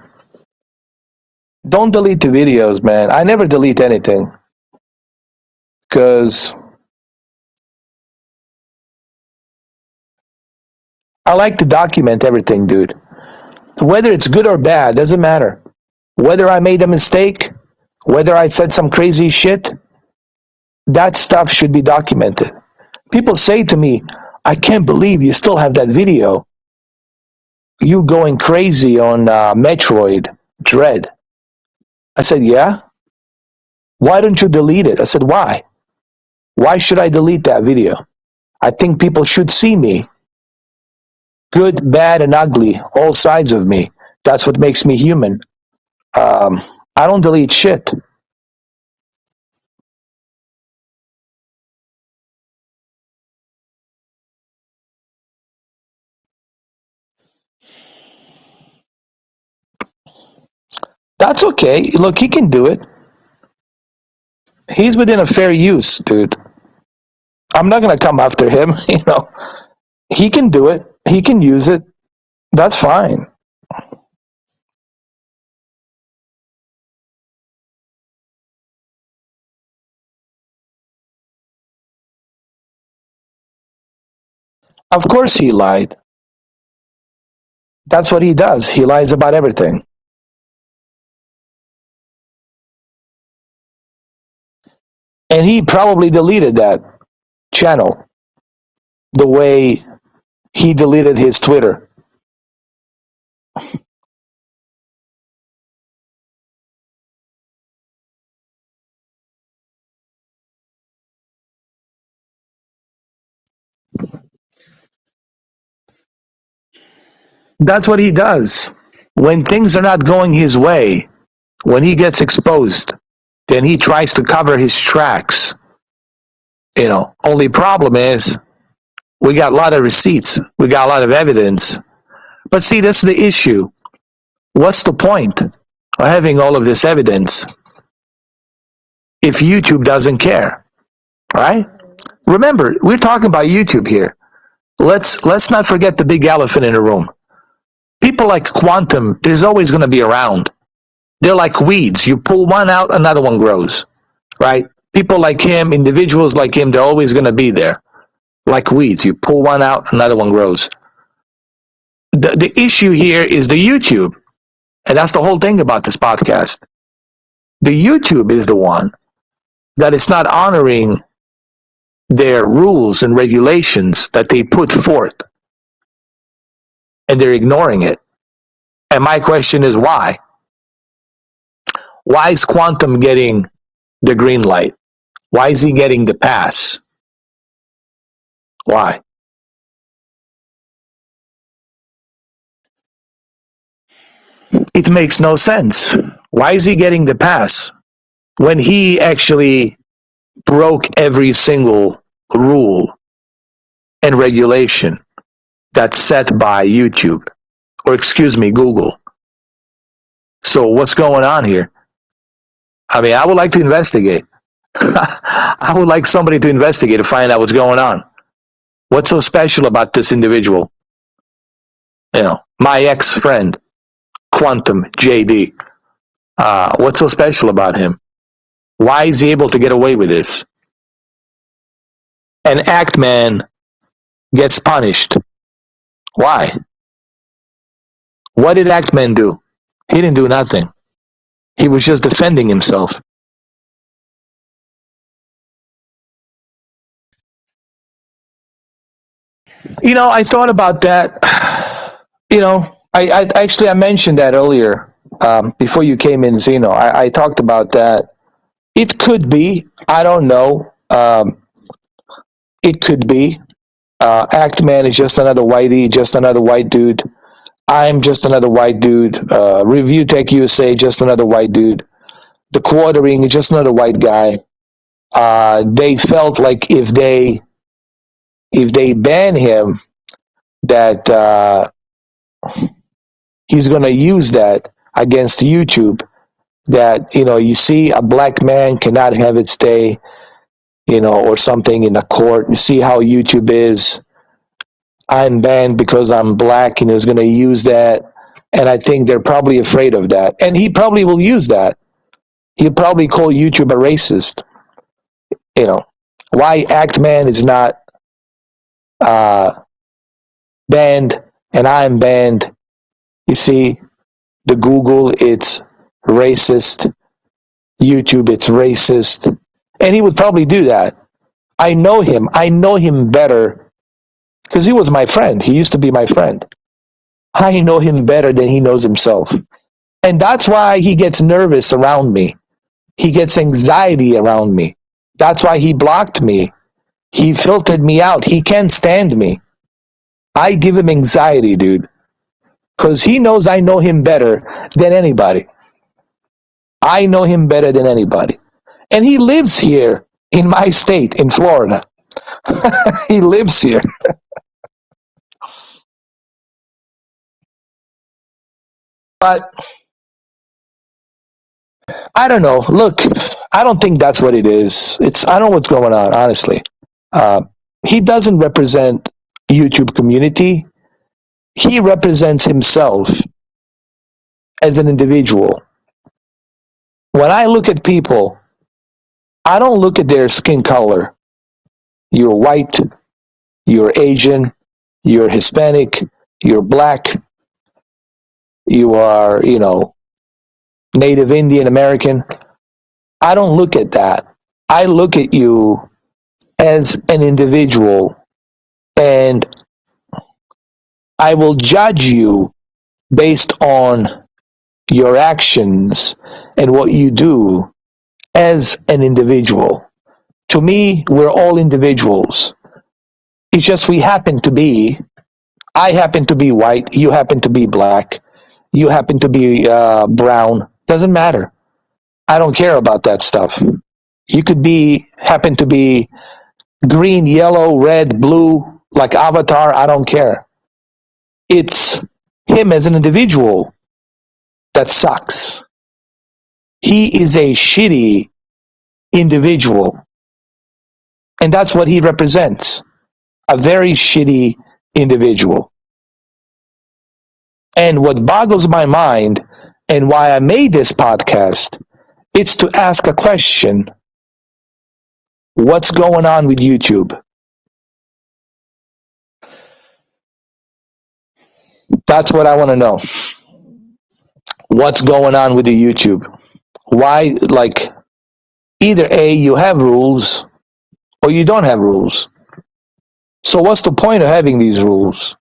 Don't delete the videos, man. I never delete anything. Because I like to document everything, dude. Whether it's good or bad, doesn't matter. Whether I made a mistake, whether I said some crazy shit, that stuff should be documented. People say to me, I can't believe you still have that video. You going crazy on Metroid Dread. I said, yeah? Why don't you delete it? I said, why? Why should I delete that video? I think people should see me. Good, bad, and ugly. All sides of me. That's what makes me human. I don't delete shit. That's okay. Look, he can do it. He's within a fair use, dude. I'm not going to come after him, you know. He can do it. He can use it. That's fine. Of course he lied. That's what he does. He lies about everything. And he probably deleted that channel the way he deleted his Twitter. That's what he does. When things are not going his way, when he gets exposed, then he tries to cover his tracks. Only problem is we got a lot of receipts. We got a lot of evidence. But see, that's the issue. What's the point of having all of this evidence if YouTube doesn't care, right? Remember, we're talking about YouTube here. Let's not forget the big elephant in the room. People like Quantum, there's always going to be around. They're like weeds. You pull one out, another one grows, right? People like him, individuals like him, they're always going to be there. Like weeds. You pull one out, another one grows. The issue here is the YouTube. And that's the whole thing about this podcast. The YouTube is the one that is not honoring their rules and regulations that they put forth. And they're ignoring it. And my question is why? Why is Quantum getting the green light? Why is he getting the pass? Why? It makes no sense. Why is he getting the pass when he actually broke every single rule and regulation that's set by YouTube, or excuse me, Google? So what's going on here? I mean, I would like to investigate. I would like somebody to investigate to find out what's going on. What's so special about this individual? My ex-friend, Quantum JD. What's so special about him? Why is he able to get away with this? And Actman gets punished. Why? What did Actman do? He didn't do nothing. He was just defending himself. I thought about that. I mentioned that earlier before you came in, Zeno. I talked about that. It could be. I don't know. It could be. Actman is just another whitey, just another white dude. I'm just another white dude. Review Tech USA, just another white dude. The Quartering is just another white guy. They felt like if they ban him, that he's going to use that against YouTube. That you see a black man cannot have its day, or something in a court. You see how YouTube is. I'm banned because I'm black, and is going to use that. And I think they're probably afraid of that. And he probably will use that. He'll probably call YouTube a racist. Why Actman is not banned and I'm banned. You see, the Google, it's racist. YouTube, it's racist. And he would probably do that. I know him. I know him better because he was my friend. He used to be my friend. I know him better than he knows himself. And that's why he gets nervous around me. He gets anxiety around me. That's why he blocked me. He filtered me out. He can't stand me. I give him anxiety, dude. Because he knows I know him better than anybody. I know him better than anybody. And he lives here in my state, in Florida. He lives here. But I don't know. Look, I don't think that's what it is. I don't know what's going on, honestly. He doesn't represent YouTube community. He represents himself as an individual. When I look at people, I don't look at their skin color. You're white, you're Asian, you're Hispanic, you're black, you are, Native Indian American. I don't look at that. I look at you as an individual, and I will judge you based on your actions and what you do as an individual. To me, we're all individuals. It's just I happen to be white, you happen to be black, you happen to be brown. Doesn't matter. I don't care about that stuff. You could happen to be green, yellow, red, blue, like Avatar. I don't care. It's him as an individual that sucks. He is a shitty individual. And that's what he represents, a very shitty individual. And what boggles my mind and why I made this podcast, it's to ask a question. What's going on with YouTube? That's what I want to know. What's going on with the YouTube? Why, like, either A, you have rules, or you don't have rules. So what's the point of having these rules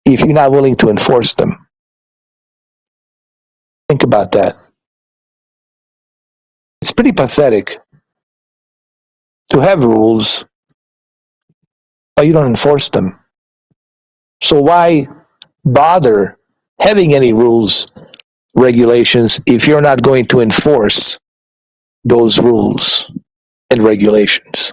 if you're not willing to enforce them? Think about that. It's pretty pathetic to have rules, but you don't enforce them. So why bother having any rules, regulations, if you're not going to enforce those rules and regulations?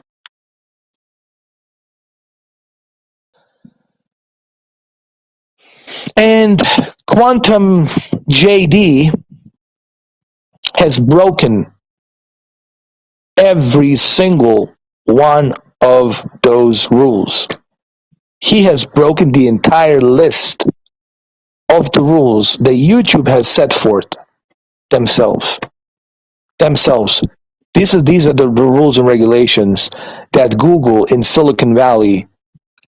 And Quantum JD has broken every single one of those rules. He has broken the entire list of the rules that YouTube has set forth themselves. These are the rules and regulations that Google in Silicon Valley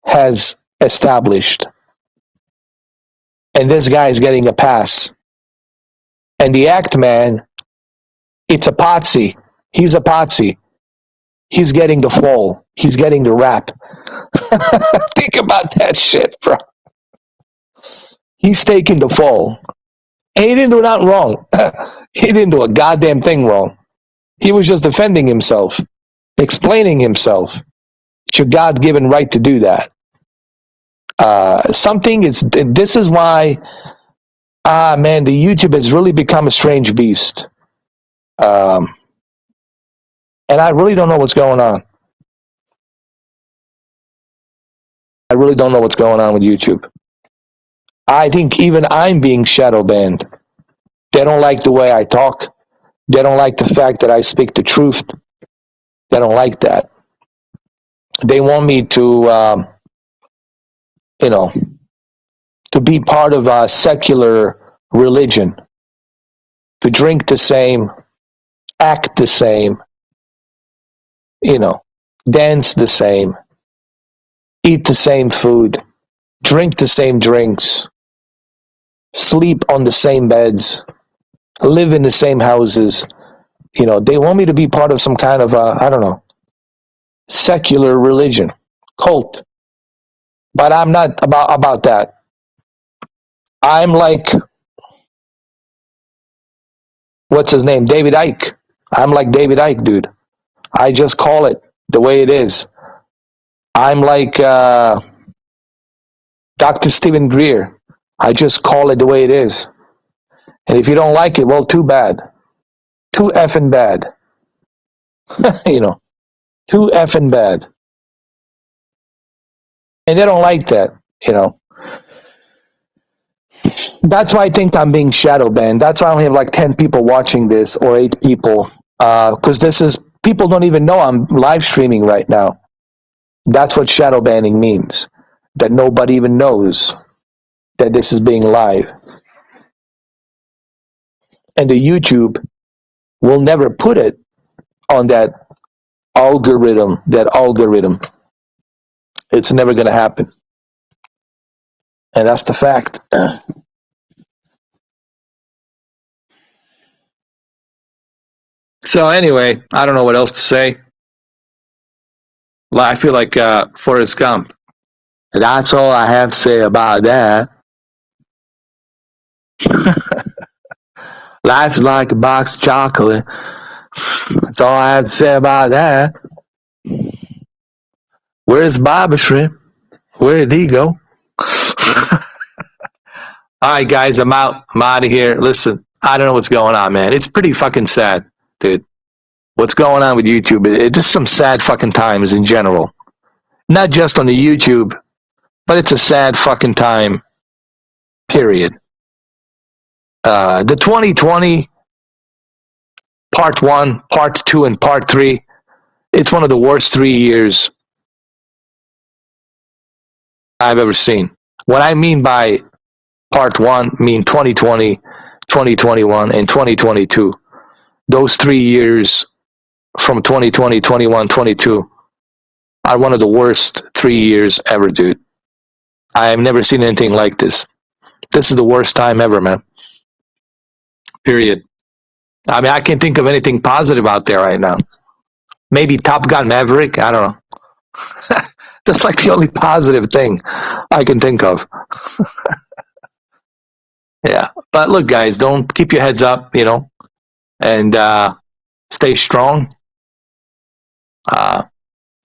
has established. And this guy is getting a pass. And the act man, it's a potsy. He's a potsy. He's getting the fall. He's getting the rap. Think about that shit, bro. He's taking the fall. And he didn't do nothing wrong. He didn't do a goddamn thing wrong. He was just defending himself, explaining himself. It's your God-given right to do that. This is why, man, the YouTube has really become a strange beast. And I really don't know what's going on. I really don't know what's going on with YouTube. I think even I'm being shadow banned. They don't like the way I talk. They don't like the fact that I speak the truth. They don't like that. They want me to, to be part of a secular religion, to drink the same, act the same, dance the same, eat the same food, drink the same drinks, sleep on the same beds, live in the same houses. They want me to be part of some kind of, secular religion, cult. But I'm not about that. I'm like, what's his name? David Icke. I'm like David Icke, dude. I just call it the way it is. I'm like Dr. Stephen Greer. I just call it the way it is. And if you don't like it, well, too bad. Too effing bad. Too effing bad. And they don't like that, That's why I think I'm being shadow banned. That's why I only have like 10 people watching this, or 8 people. Because people don't even know I'm live streaming right now. That's what shadow banning means. That nobody even knows that this is being live. And the YouTube will never put it on that algorithm. It's never going to happen. And that's the fact. So anyway, I don't know what else to say. I feel like Forrest Gump. That's all I have to say about that. Life's like a box of chocolate. That's all I have to say about that. Where's Bobby Shrimp? Where did he go? All right, guys, I'm out. I'm out of here. Listen, I don't know what's going on, man. It's pretty fucking sad, dude. What's going on with YouTube? It's just some sad fucking times in general. Not just on the YouTube, but it's a sad fucking time, period. The 2020 part 1, part 2, and part 3, it's one of the worst 3 years I've ever seen. What I mean by part 1, I mean 2020, 2021, and 2022. Those 3 years from 2020, 21, 22 are one of the worst 3 years ever, dude. I have never seen anything like this. This is the worst time ever, man. Period. I mean, I can't think of anything positive out there right now. Maybe Top Gun Maverick. I don't know. That's like the only positive thing I can think of. Yeah. But look, guys, don't keep your heads up, and stay strong.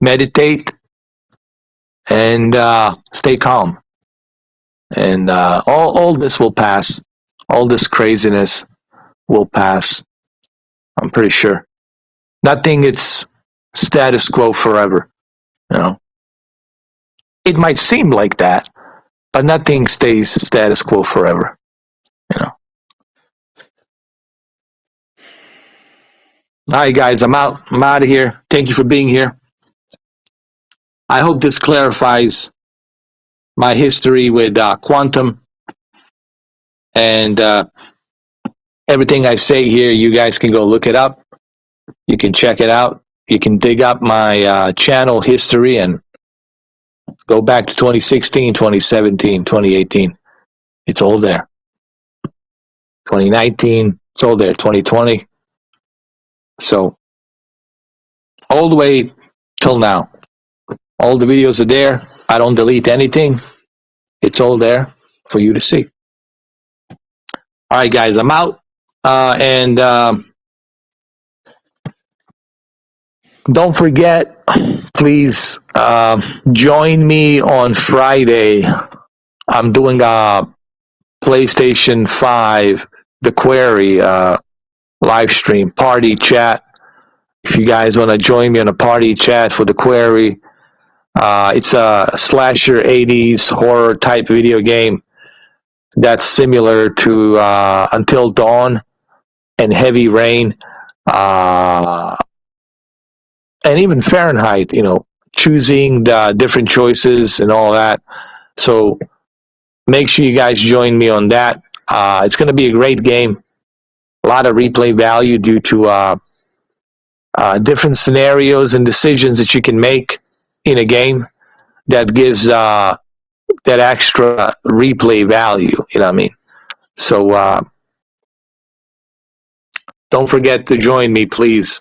Meditate and stay calm. And all this will pass. All this craziness will pass. I'm pretty sure. Nothing is status quo forever. It might seem like that, but nothing stays status quo forever. All right, guys, I'm out. I'm out of here. Thank you for being here. I hope this clarifies my history with quantum and everything I say here. You guys can go look it up. You can check it out. You can dig up my channel history and go back to 2016, 2017, 2018. It's all there. 2019, it's all there. 2020. So, all the way till now. All the videos are there. I don't delete anything. It's all there for you to see. All right, guys, I'm out. And don't forget, please join me on Friday. I'm doing a PlayStation 5, The Query live stream, party chat. If you guys want to join me on a party chat for The Query, it's a slasher 80s horror type video game that's similar to Until Dawn and Heavy Rain. And even Fahrenheit, choosing the different choices and all that. So make sure you guys join me on that. It's going to be a great game. A lot of replay value due to different scenarios and decisions that you can make in a game that gives that extra replay value. You know what I mean? So don't forget to join me, please,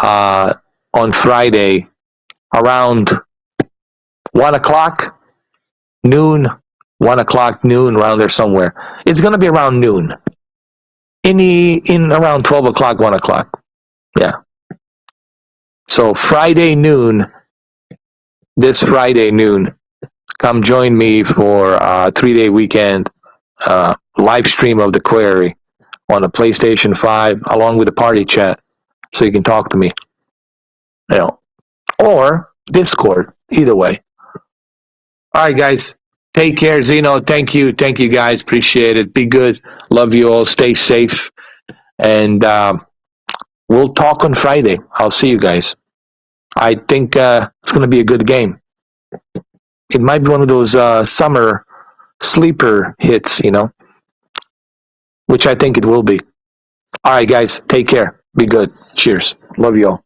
on Friday around 1 o'clock, noon, 1 o'clock, noon, around there somewhere. It's going to be around noon. In around 12 o'clock, 1 o'clock. Yeah. So Friday noon, this Friday noon, come join me for a 3-day weekend live stream of The Query on a PlayStation 5 along with a party chat so you can talk to me. Or Discord, either way. All right, guys. Take care, Zeno. Thank you. Thank you, guys. Appreciate it. Be good. Love you all. Stay safe. And we'll talk on Friday. I'll see you guys. I think it's going to be a good game. It might be one of those summer sleeper hits, which I think it will be. All right, guys. Take care. Be good. Cheers. Love you all.